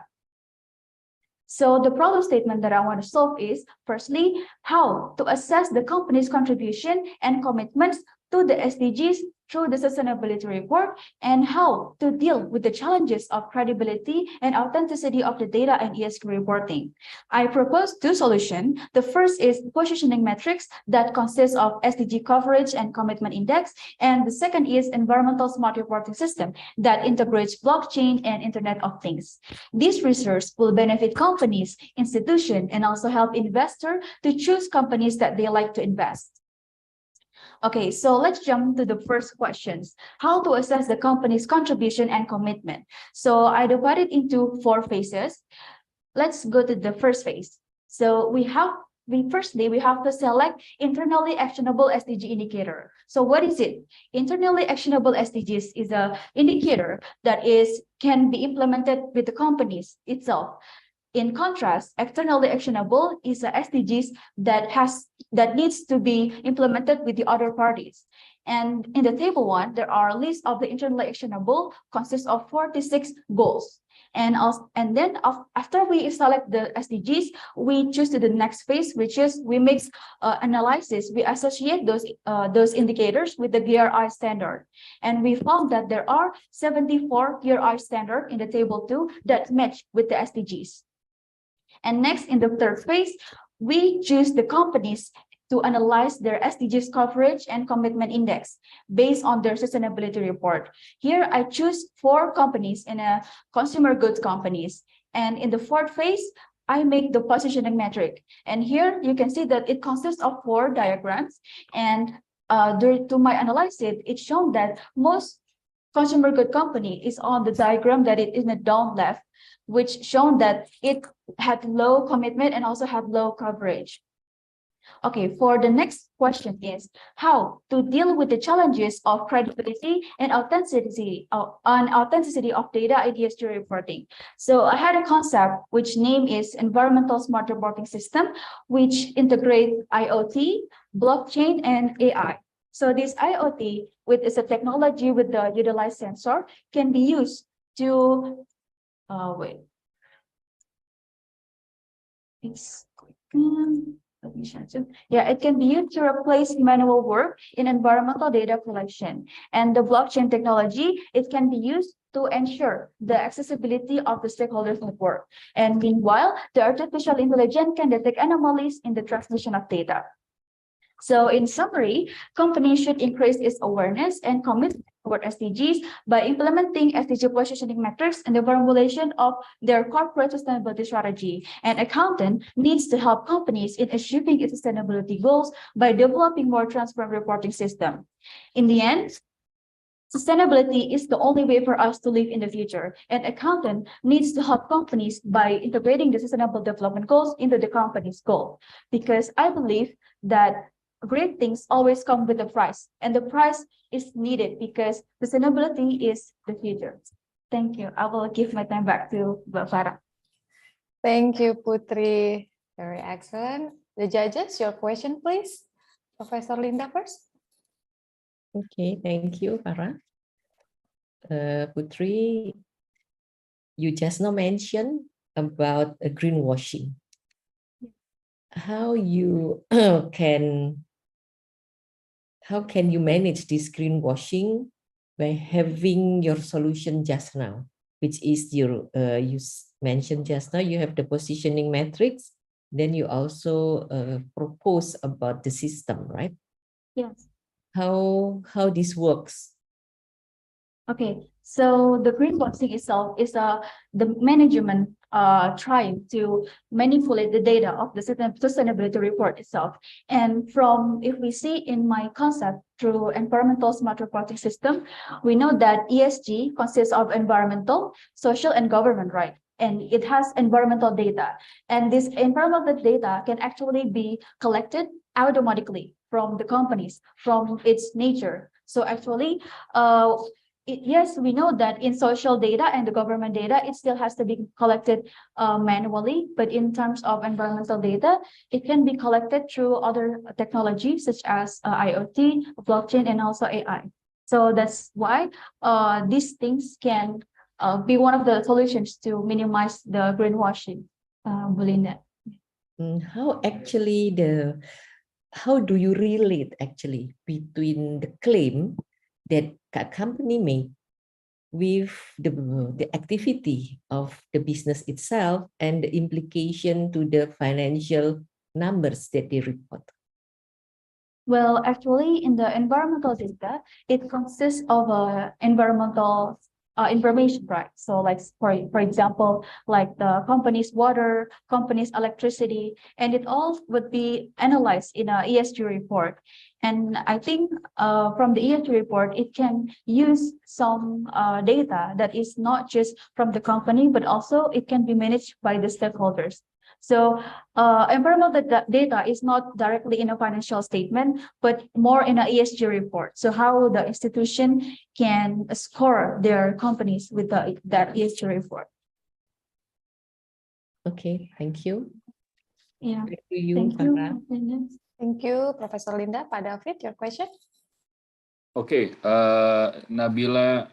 I: So the problem statement that I want to solve is, firstly, how to assess the company's contribution and commitments to the SDGs through the sustainability report, and how to deal with the challenges of credibility and authenticity of the data and ESG reporting. I propose 2 solutions. The first is positioning metrics that consists of SDG coverage and commitment index, and the second is environmental smart reporting system that integrates blockchain and Internet of Things. This research will benefit companies, institutions, and also help investors to choose companies that they like to invest. Okay, so let's jump to the first questions. How to assess the company's contribution and commitment? So I divided into 4 phases. Let's go to the first phase. So firstly, we have to select internally actionable SDG indicator. So what is it? Internally actionable SDGs is an indicator that can be implemented with the companies itself. In contrast, externally actionable is a SDGs that needs to be implemented with the other parties. And in the table 1, there are a list of the internally actionable consists of 46 goals. And then after we select the SDGs, we choose to the next phase, which is we make analysis. We associate those indicators with the GRI standard. And we found that there are 74 GRI standards in the table 2 that match with the SDGs. And next, in the third phase, we choose the companies to analyze their SDGs coverage and commitment index based on their sustainability report. Here, I choose 4 companies in a consumer goods companies. And in the fourth phase, I make the positioning metric. And here, you can see that it consists of 4 diagrams. And to my analysis, it's shown that most consumer good company is on the diagram that it is in the down left, which shown that it had low commitment and also had low coverage. Okay, for the next question is how to deal with the challenges of credibility and authenticity of data in ESG reporting. So I had a concept which name is Environmental Smart Reporting System, which integrates IoT, blockchain, and AI. So this IoT, which is a technology with the utilized sensor, can be used to Yeah, it can be used to replace manual work in environmental data collection. And the blockchain technology, it can be used to ensure the accessibility of the stakeholders network. And meanwhile, the artificial intelligence can detect anomalies in the transmission of data. So in summary, companies should increase its awareness and commitment toward SDGs by implementing SDG positioning metrics in the formulation of their corporate sustainability strategy. And accountant needs to help companies in achieving its sustainability goals by developing more transparent reporting system. In the end, sustainability is the only way for us to live in the future, and accountant needs to help companies by integrating the sustainable development goals into the company's goal. Because I believe that great things always come with a price, and the price is needed because sustainability is the future. Thank you. I will give my time back to Mbak Farah.
C: Thank you, Putri. Very excellent. The judges, your question, please. Professor Linda first.
D: Okay, thank you, Farah. Putri, you just now mentioned about greenwashing. How you can you manage this greenwashing by having your solution just now, which is your you mentioned just now, you have the positioning metrics, then you also propose about the system, right?
I: Yes.
D: How this works?
I: Okay, so the greenwashing itself is the management trying to manipulate the data of the sustainability report itself. And if we see in my concept through environmental smart reporting system, we know that ESG consists of environmental, social, and government, right? And it has environmental data. And this environmental data can actually be collected automatically from the companies, from its nature. So actually, yes, we know that in social data and the government data, it still has to be collected manually. But in terms of environmental data, it can be collected through other technologies such as IoT, blockchain, and also AI. So that's why these things can be one of the solutions to minimize the greenwashing, Belinda.
D: How do you relate actually between the claim that a company made with the activity of the business itself and the implication to the financial numbers that they report?
I: Well, actually, in the environmental data, it consists of environmental information, right? So like, for example, like the company's water, company's electricity, and it all would be analyzed in a ESG report. And I think from the ESG report, it can use some data that is not just from the company, but also it can be managed by the stakeholders. So environmental data is not directly in a financial statement, but more in an ESG report. So how the institution can score their companies with that ESG report.
D: Okay, thank you.
I: Yeah.
D: Back to you,
I: Thank
D: Farah.
I: you.
C: Thank you, Professor Linda. Pak David, your question?
E: Okay, Nabila,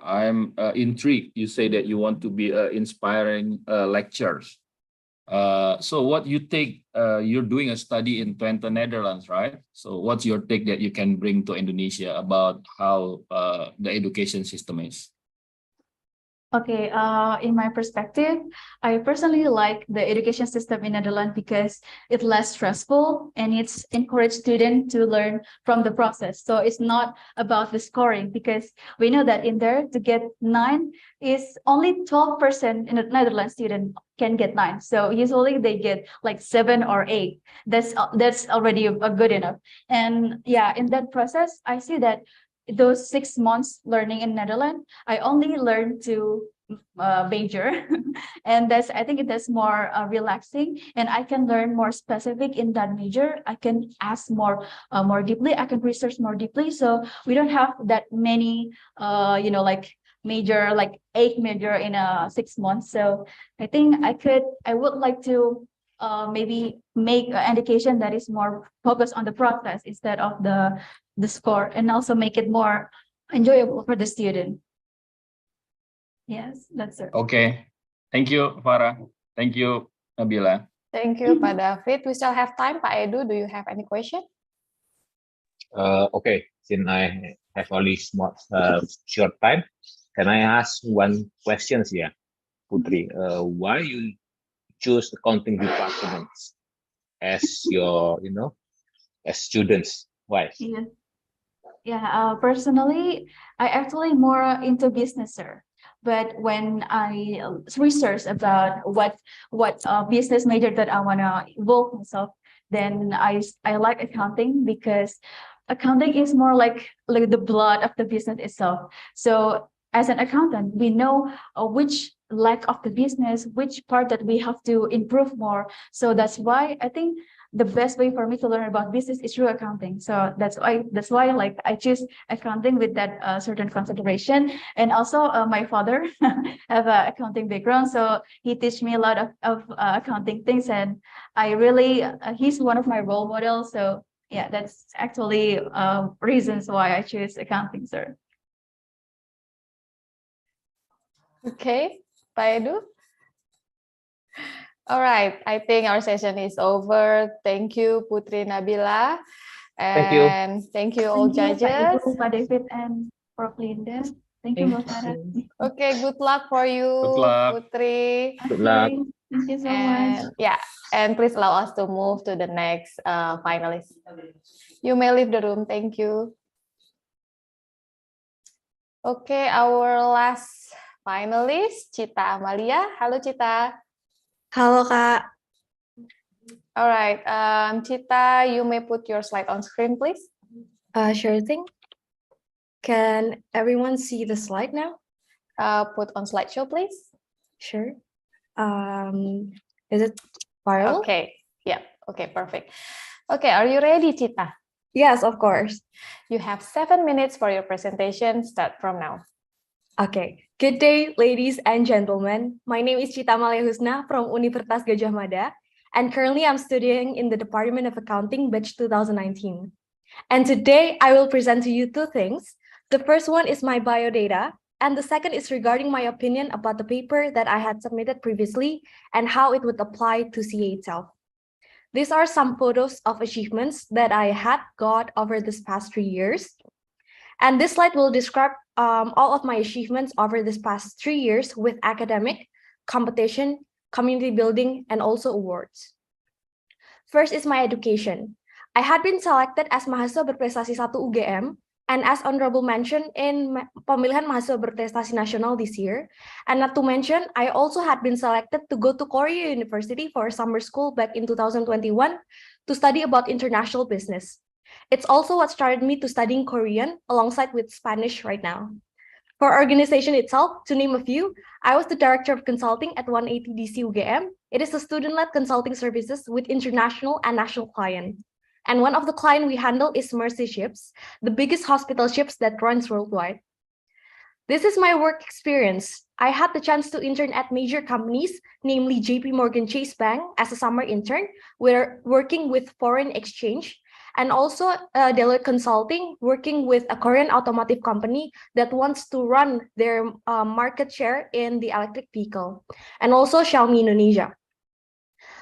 E: I'm intrigued. You say that you want to be inspiring lectures. So what you take, you're doing a study in Twente, Netherlands, right? So what's your take that you can bring to Indonesia about how the education system is?
I: Okay, in my perspective, I personally like the education system in Netherlands because it's less stressful and it's encouraged students to learn from the process. So it's not about the scoring because we know that in there to get 9 is only 12% in the Netherlands student can get 9. So usually they get like 7 or 8. That's already a good enough. And yeah, in that process, I see that those 6 months learning in Netherlands, I only learned to major and I think that's more relaxing, and I can learn more specific in that major. I can ask more deeply. I can research more deeply. So we don't have that many like major, like 8 major in 6 months. So I think I would like to maybe make an education that is more focused on the process instead of the score, and also make it more enjoyable for the student. Yes, that's it.
E: Okay. Thank you, Farah. Thank you, Nabila.
C: Thank you, Pak David. We still have time. Pak Edu, do you have any question?
F: Okay, since I have only short time, can I ask one question here, Putri? Why you choose accounting department as your, as students? Why?
I: Personally, I actually more into business, sir. But when I research about what business major that I wanna involve myself, then I like accounting, because accounting is more like the blood of the business itself. So as an accountant, we know which leg of the business, which part that we have to improve more. So that's why I think the best way for me to learn about business is through accounting. So that's why like I choose accounting with that certain consideration. And also my father have an accounting background, so he teach me a lot of accounting things, and I really he's one of my role models. So yeah, that's actually reasons why I choose accounting, sir.
C: Okay, Pak Edu. All right, I think our session is over. Thank you, Putri Nabila.
F: Thank you.
C: And thank you all judges.
I: Thank you, Pak David and Prof. Linda. Thank you, Mbak Farah.
C: Okay, good luck for you,
E: Good luck.
C: Putri.
F: Good luck.
I: Thank you so much.
C: And yeah, and please allow us to move to the next finalist. You may leave the room. Thank you. Okay, our last finalist, Cita Amalia. Halo, Cita.
J: Halo, Kak.
C: All right, Cita, you may put your slide on screen, please.
J: Sure thing. Can everyone see the slide now?
C: Put on slideshow, please.
J: Sure. Is it viral?
C: Okay, yeah, okay, perfect. Okay, are you ready, Cita?
J: Yes, of course.
C: You have 7 minutes for your presentation. Start from now.
J: Okay. Good day, ladies and gentlemen. My name is Cita Amalia Husna from Universitas Gadjah Mada, and currently I'm studying in the Department of Accounting, batch 2019. And today I will present to you 2 things. The first one is my biodata, and the second is regarding my opinion about the paper that I had submitted previously and how it would apply to CA itself. These are some photos of achievements that I had got over this past 3 years. And this slide will describe all of my achievements over this past 3 years with academic, competition, community building, and also awards. First is my education. I had been selected as Mahasiswa Berprestasi 1 UGM, and as honorable mention in Pemilihan Mahasiswa Berprestasi Nasional this year. And not to mention, I also had been selected to go to Korea University for a summer school back in 2021 to study about international business. It's also what started me to studying Korean alongside with Spanish right now. For organization itself, to name a few, I was the director of consulting at 180 DC UGM. It is a student-led consulting services with international and national clients. And one of the clients we handle is Mercy Ships, the biggest hospital ships that runs worldwide. This is my work experience. I had the chance to intern at major companies, namely JP Morgan Chase Bank as a summer intern, where working with foreign exchange, and also Deloitte Consulting, working with a Korean automotive company that wants to run their market share in the electric vehicle, and also Xiaomi Indonesia.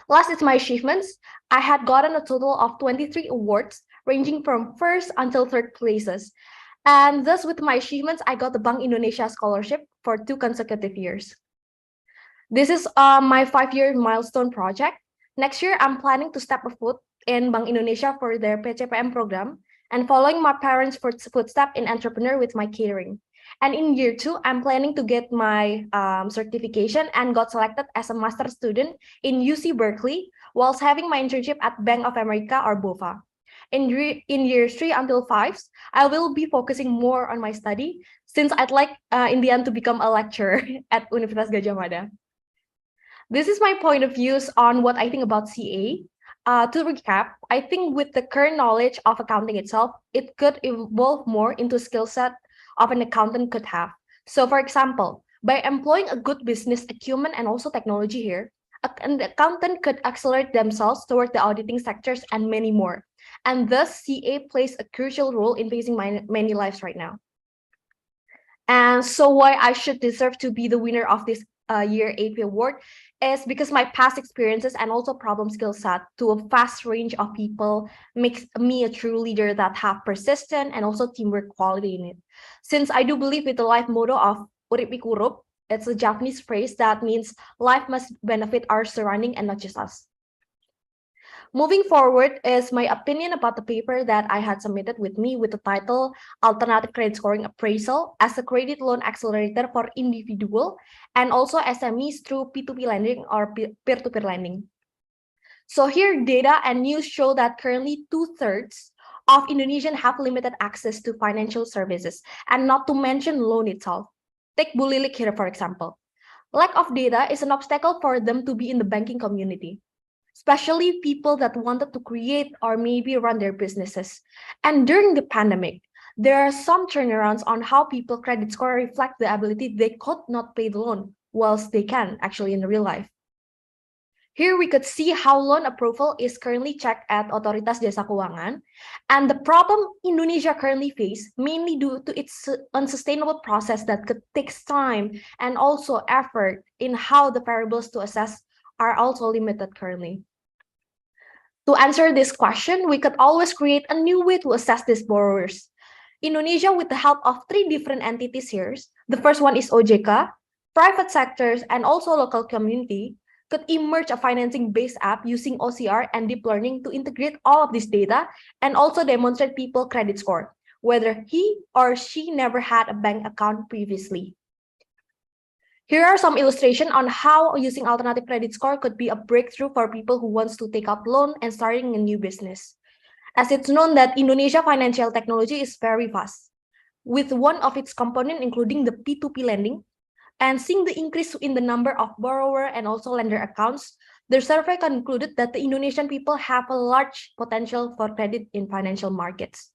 J: Last is my achievements. I had gotten a total of 23 awards, ranging from first until third places. And thus with my achievements, I got the Bank Indonesia scholarship for 2 consecutive years. This is my 5-year milestone project. Next year, I'm planning to step a foot in Bank Indonesia for their PCPM program and following my parents' footsteps in entrepreneur with my catering. And in year 2, I'm planning to get my certification and got selected as a master student in UC Berkeley whilst having my internship at Bank of America or BOFA. In years 3 until 5, I will be focusing more on my study since I'd like in the end to become a lecturer at Universitas Gadjah Mada. This is my point of views on what I think about CA. To recap, I think with the current knowledge of accounting itself, it could evolve more into a skill set of an accountant could have. So for example, by employing a good business acumen and also technology here, an accountant could accelerate themselves toward the auditing sectors and many more. And thus, CA plays a crucial role in facing many lives right now. And so why I should deserve to be the winner of this year AP award is because my past experiences and also problem skill set to a vast range of people makes me a true leader that have persistent and also teamwork quality in it. Since I do believe with the life motto of Urip Ikurup, it's a Japanese phrase that means life must benefit our surrounding and not just us. Moving forward is my opinion about the paper that I had submitted with me with the title Alternative Credit Scoring Appraisal as a Credit Loan Accelerator for Individual and also SMEs through P2P lending or peer-to-peer lending. So here data and news show that currently 2/3 of Indonesians have limited access to financial services, and not to mention loan itself. Take Bulilik here, for example. Lack of data is an obstacle for them to be in the banking community, especially people that wanted to create or maybe run their businesses. And during the pandemic, there are some turnarounds on how people credit score reflect the ability they could not pay the loan, whilst they can actually in real life. Here we could see how loan approval is currently checked at Otoritas Jasa Keuangan, and the problem Indonesia currently face mainly due to its unsustainable process that could take time and also effort in how the variables to assess are also limited currently. To answer this question, we could always create a new way to assess these borrowers. Indonesia, with the help of 3 different entities here, the first one is OJK, private sectors, and also local community, could emerge a financing-based app using OCR and deep learning to integrate all of this data and also demonstrate people credit score, whether he or she never had a bank account previously. Here are some illustrations on how using alternative credit score could be a breakthrough for people who wants to take out loan and starting a new business. As it's known that Indonesia financial technology is very fast, with one of its components including the P2P lending, and seeing the increase in the number of borrower and also lender accounts, the survey concluded that the Indonesian people have a large potential for credit in financial markets.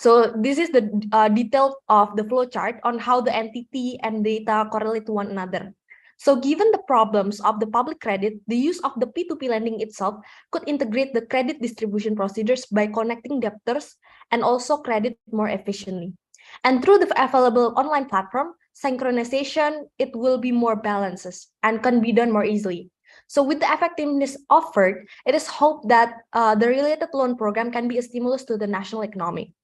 J: So this is the detail of the flow chart on how the entity and data correlate to one another. So given the problems of the public credit, the use of the P2P lending itself could integrate the credit distribution procedures by connecting debtors and also credit more efficiently. And through the available online platform, synchronization, it will be more balances and can be done more easily. So with the effectiveness offered, it is hoped that the related loan program can be a stimulus to the national economy.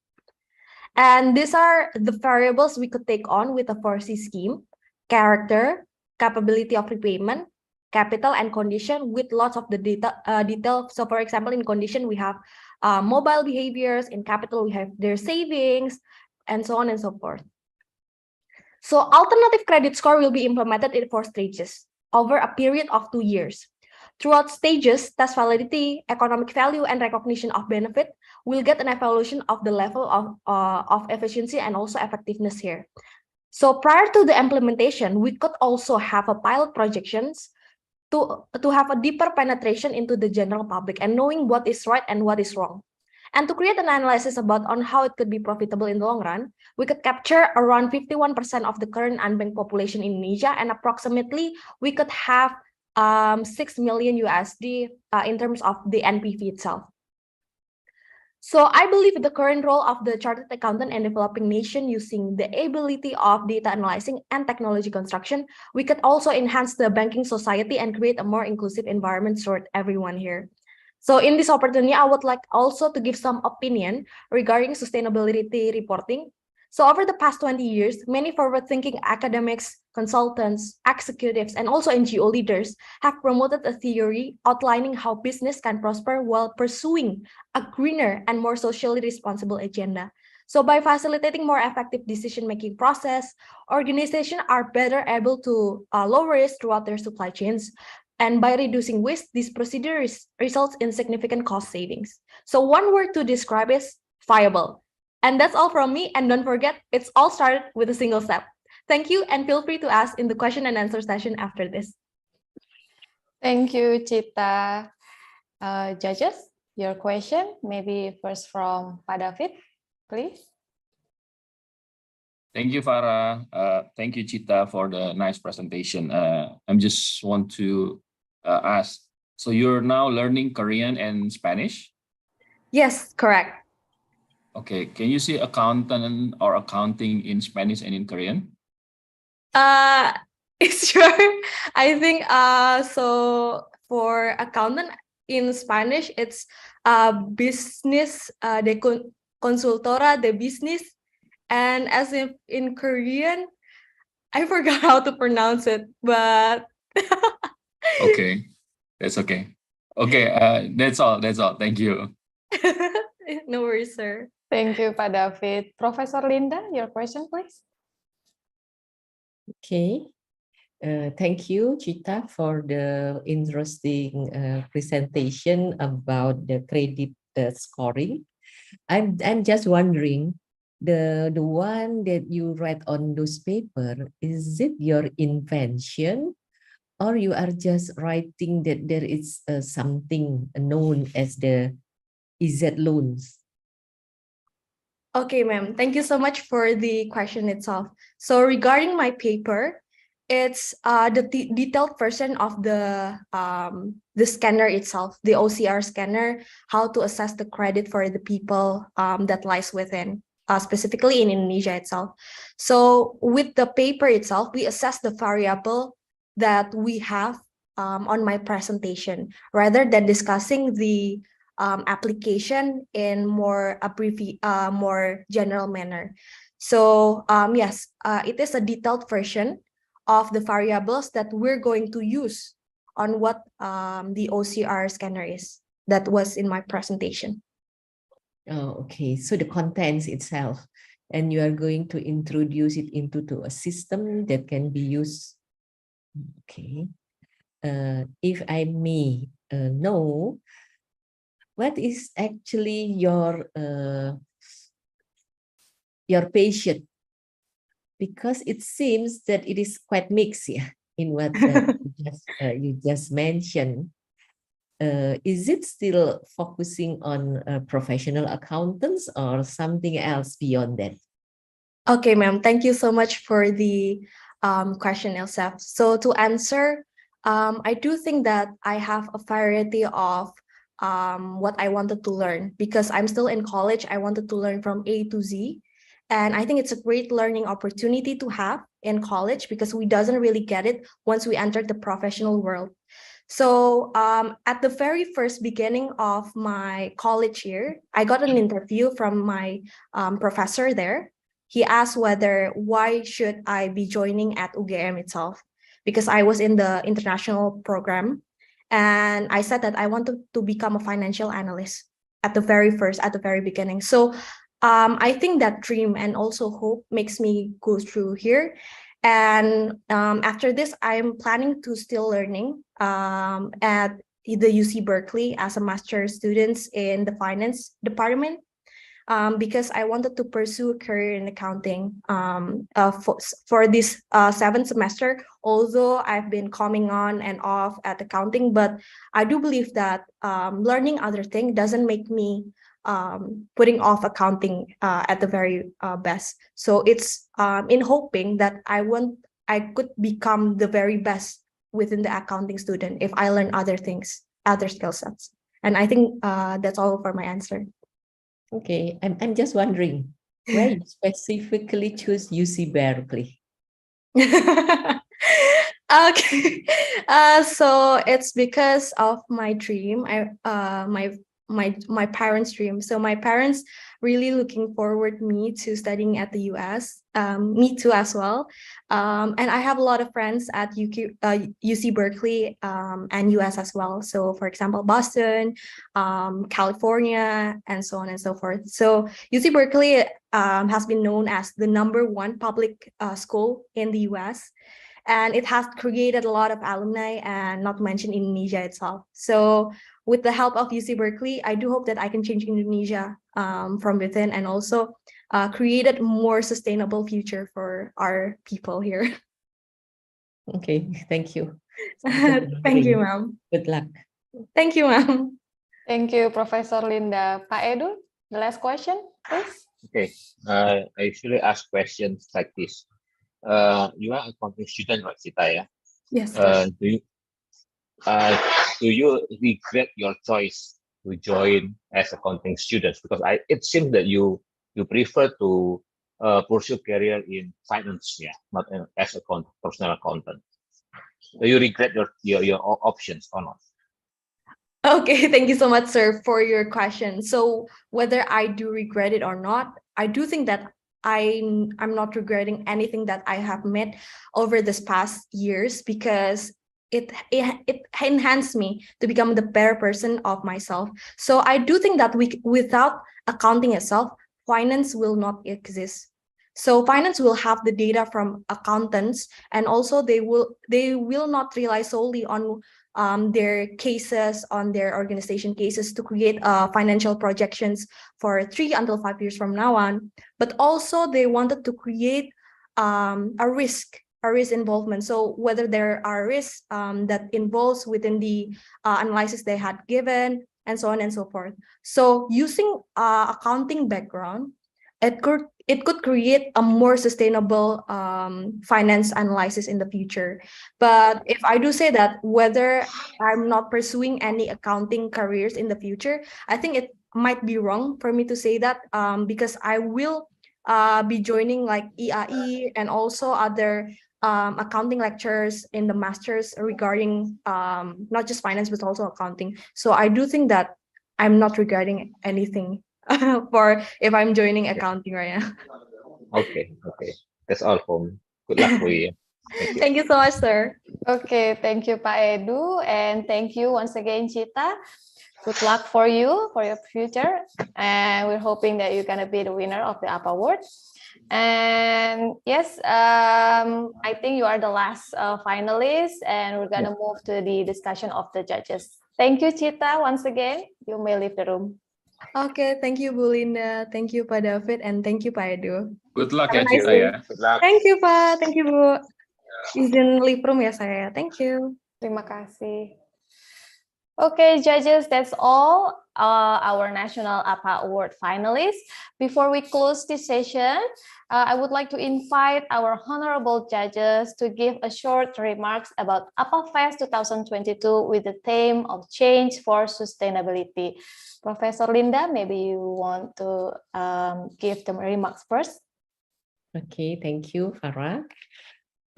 J: And these are the variables we could take on with a 4C scheme: character, capability of repayment, capital, and condition, with lots of the detail. So for example, in condition, we have mobile behaviors. In capital, we have their savings, and so on and so forth. So alternative credit score will be implemented in 4 stages over a period of 2 years. Throughout stages, test validity, economic value, and recognition of benefit will get an evaluation of the level of efficiency and also effectiveness here. So prior to the implementation, we could also have a pilot projections to have a deeper penetration into the general public and knowing what is right and what is wrong. And to create an analysis about on how it could be profitable in the long run, we could capture around 51% of the current unbanked population in Indonesia, and approximately we could have $6 million USD in terms of the NPV itself. So I believe the current role of the chartered accountant and developing nation using the ability of data analyzing and technology construction, we could also enhance the banking society and create a more inclusive environment for everyone here. So in this opportunity, I would like also to give some opinion regarding sustainability reporting. So over the past 20 years, many forward-thinking academics, consultants, executives, and also NGO leaders have promoted a theory outlining how business can prosper while pursuing a greener and more socially responsible agenda. So by facilitating more effective decision-making process, organizations are better able to lower risk throughout their supply chains. And by reducing waste, this procedure results in significant cost savings. So one word to describe is viable. And that's all from me. And don't forget, it's all started with a single step. Thank you, and feel free to ask in the question and answer session after this.
C: Thank you, Chita. Judges, your question, maybe first from Pak David, please.
E: Thank you, Farah. Thank you, Chita, for the nice presentation. I'm just want to ask, so you're now learning Korean and Spanish?
J: Yes, correct.
E: Okay, can you say accountant or accounting in Spanish and in Korean?
J: Sure. I think so for accountant in Spanish, it's business de consultora de business. And as if in Korean, I forgot how to pronounce it, but
E: Okay, that's okay. Okay, that's all. That's all. Thank you.
J: no worries, sir.
C: Thank you, Pak David. Professor Linda, your question, please.
D: Okay. Thank you, Chita, for the interesting presentation about the credit scoring. I'm just wondering, the one that you write on those paper, is it your invention, or you are just writing that there is something known as the EZ loans?
J: Okay, ma'am. Thank you so much for the question itself. So regarding my paper, it's the detailed version of the scanner itself, the OCR scanner, how to assess the credit for the people that lies within, specifically in Indonesia itself. So with the paper itself, we assess the variable that we have on my presentation, rather than discussing the application in more general manner. So yes, it is a detailed version of the variables that we're going to use on what the OCR scanner is. That was in my presentation.
D: Oh, okay. So the contents itself, and you are going to introduce it into a system that can be used. Okay. If I may know, what is actually your patient? Because it seems that it is quite mixed, yeah, in what you just mentioned. Is it still focusing on professional accountants or something else beyond that?
J: Okay, ma'am. Thank you so much for the question, Elsef. So to answer, I do think that I have a variety of what I wanted to learn, because I'm still in college. I wanted to learn from A to Z. And I think it's a great learning opportunity to have in college, because we doesn't really get it once we enter the professional world. So at the very first beginning of my college year, I got an interview from my professor there. He asked why should I be joining at UGM itself, because I was in the international program. And I said that I wanted to become a financial analyst at the very beginning. So I think that dream and also hope makes me go through here. And after this, I'm planning to still learning at the UC Berkeley as a master's student in the finance department, because I wanted to pursue a career in accounting for this 7th semester. Although I've been coming on and off at accounting, but I do believe that learning other things doesn't make me putting off accounting at the very best. So it's in hoping that I could become the very best within the accounting student if I learn other things, other skill sets. And I think that's all for my answer.
D: Okay, I'm just wondering, why you specifically choose UC Berkeley?
J: Okay, so it's because of my dream. My parents' dream. So my parents really looking forward me to studying at the US. Me too as well. And I have a lot of friends at UC Berkeley and US as well. So for example, Boston, California, and so on and so forth. So UC Berkeley has been known as the #1 public school in the US. And it has created a lot of alumni, and not to mention Indonesia itself. So with the help of UC Berkeley, I do hope that I can change Indonesia from within, and also create a more sustainable future for our people here.
D: Okay, thank you.
J: Thank you, ma'am.
D: Good luck.
J: Thank you, ma'am.
C: Thank you, Professor Linda. Pak Edu, the last question, please.
F: Okay, I usually ask questions like this. You are a accounting student, right, Sita? Yeah.
J: Yes, sir.
F: Do you regret your choice to join as accounting students? Because it seems that you prefer to pursue career in finance, yeah, not as a personal accountant. Do you regret your options or not?
J: Okay, thank you so much, sir, for your question. So whether I do regret it or not, I do think that I'm not regretting anything that I have met over this past years, because it enhanced me to become the better person of myself. So I do think that without accounting itself, finance will not exist. So finance will have the data from accountants, and also they will not rely solely on their cases, on their organization cases, to create financial projections for 3 until 5 years from now on. But also they wanted to create a risk involvement. So whether there are risks that involves within the analysis they had given, and so on and so forth. So using accounting background, it could create a more sustainable finance analysis in the future. But if I do say that whether I'm not pursuing any accounting careers in the future, I think it might be wrong for me to say that, because I will be joining like EAE and also other accounting lectures in the masters regarding not just finance but also accounting. So I do think that I'm not regretting anything for if I'm joining accounting right now.
F: Okay, that's all for me. Good luck for you. Thank you.
J: Thank you so much, sir.
C: Okay, thank you, Pak Edu, and thank you once again, Chita. Good luck for you for your future, and we're hoping that you're gonna be the winner of the APA Award. And yes, I think you are the last finalist, and we're gonna move to the discussion of the judges. Thank you, Chita, once again. You may leave the room.
J: Okay, thank you, Bu Linda. Thank you, Pak David, and thank you, Pak Edu.
E: Good luck
J: Have a
E: ya,
J: nice
E: Cita
J: day.
E: ya.
F: Good luck.
J: Thank you, Pak. Thank you, Bu. Izin leave room ya saya. Thank you.
C: Terima kasih. Okay, judges, that's all our National APA Award finalists. Before we close this session, I would like to invite our honorable judges to give a short remarks about APA Fest 2022 with the theme of Change for Sustainability. Professor Linda, maybe you want to give the remarks first.
D: Okay, thank you, Farah.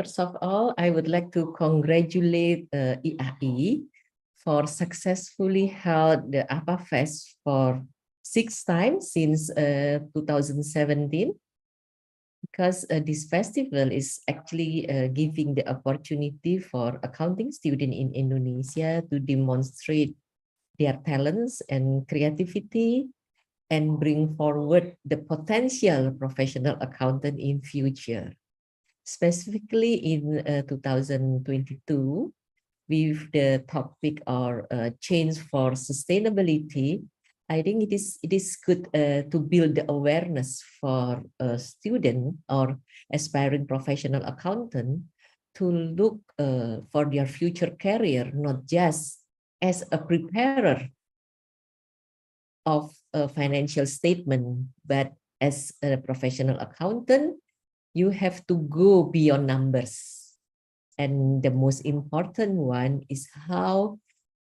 D: First of all, I would like to congratulate EAE for successfully held the APA Fest for 6 times since 2017, because this festival is actually giving the opportunity for accounting students in Indonesia to demonstrate their talents and creativity and bring forward the potential professional accountant in future. Specifically in 2022, with the topic or change for sustainability, I think it is good to build the awareness for a student or aspiring professional accountant to look for their future career, not just as a preparer of a financial statement, but as a professional accountant, you have to go beyond numbers. And the most important one is how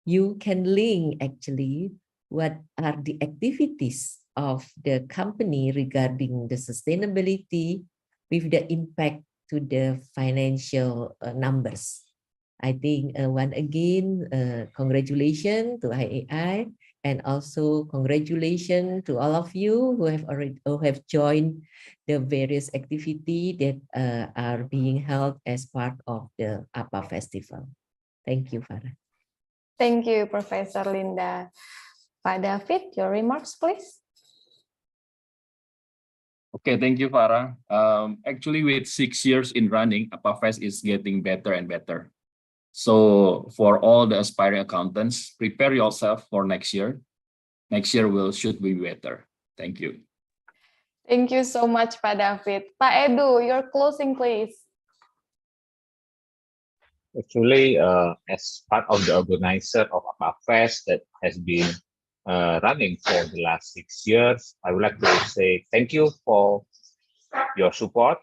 D: you can link actually what are the activities of the company regarding the sustainability with the impact to the financial numbers. I think once again, congratulations to IAI, and also congratulations to all of you who have joined the various activities that are being held as part of the APA Festival. Thank you, Farah.
C: Thank you, Professor Linda. Pak David, your remarks, please.
E: Okay, thank you, Farah. Actually, with 6 years in running, APA Fest is getting better and better. So for all the aspiring accountants, prepare yourself for next year. Next year should be better. Thank you.
C: Thank you so much, Pak David. Pak Edu, your closing, please.
F: Actually, as part of the organizer of APA Fest that has been running for the last 6 years, I would like to say thank you for your support,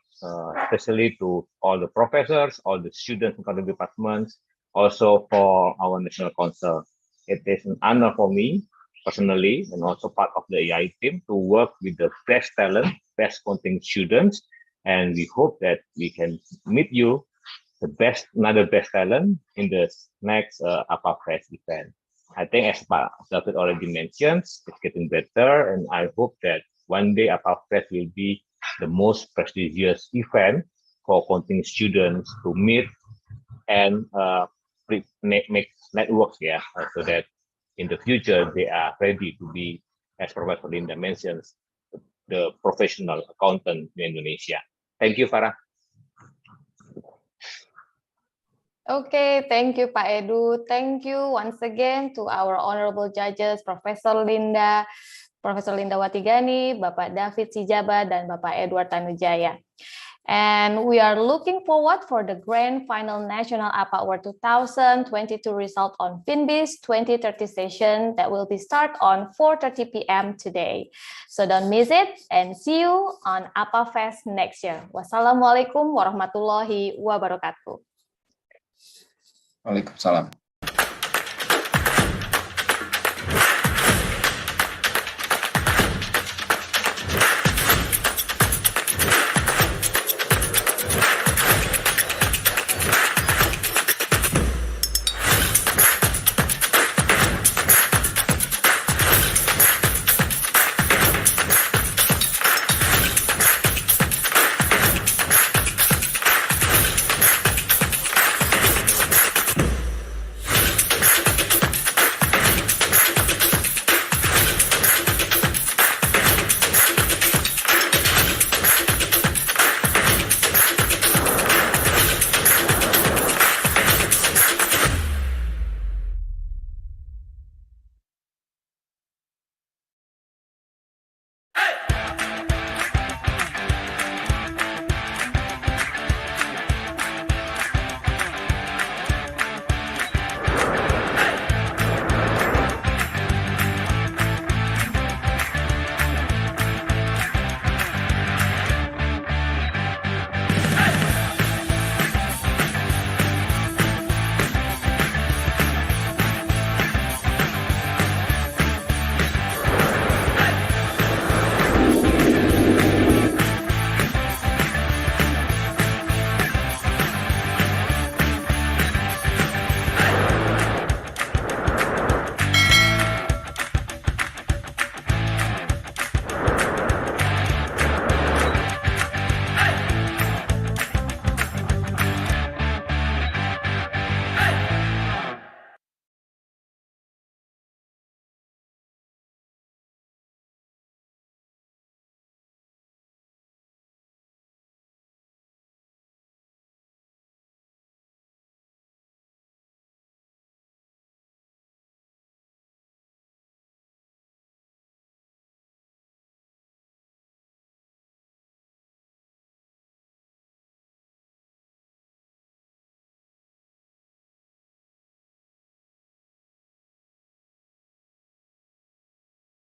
F: especially to all the professors, all the students in accounting departments, also for our National Council. It is an honor for me personally and also part of the AI team to work with the best talent, best accounting students, and we hope that we can meet you another best talent in the next APA Fest event. I think as Pak David already mentioned, it's getting better, and I hope that one day APA Fest will be the most prestigious event for accounting students to meet and make networks, so that in the future they are ready to be, as Professor Linda mentions, the professional accountant in Indonesia. Thank you, Farah.
C: Okay, thank you, Pak Edu. Thank you once again to our honorable judges, Professor Linda Watigani, Bapak David Sijaba, dan Bapak Edward Tanujaya. And we are looking forward for the grand final National APA Award 2022 result on FinBiz 2030 session that will be start on 4:30 p.m. today. So don't miss it and see you on APA Fest next year. Wassalamualaikum warahmatullahi wabarakatuh.
E: Waalaikumsalam.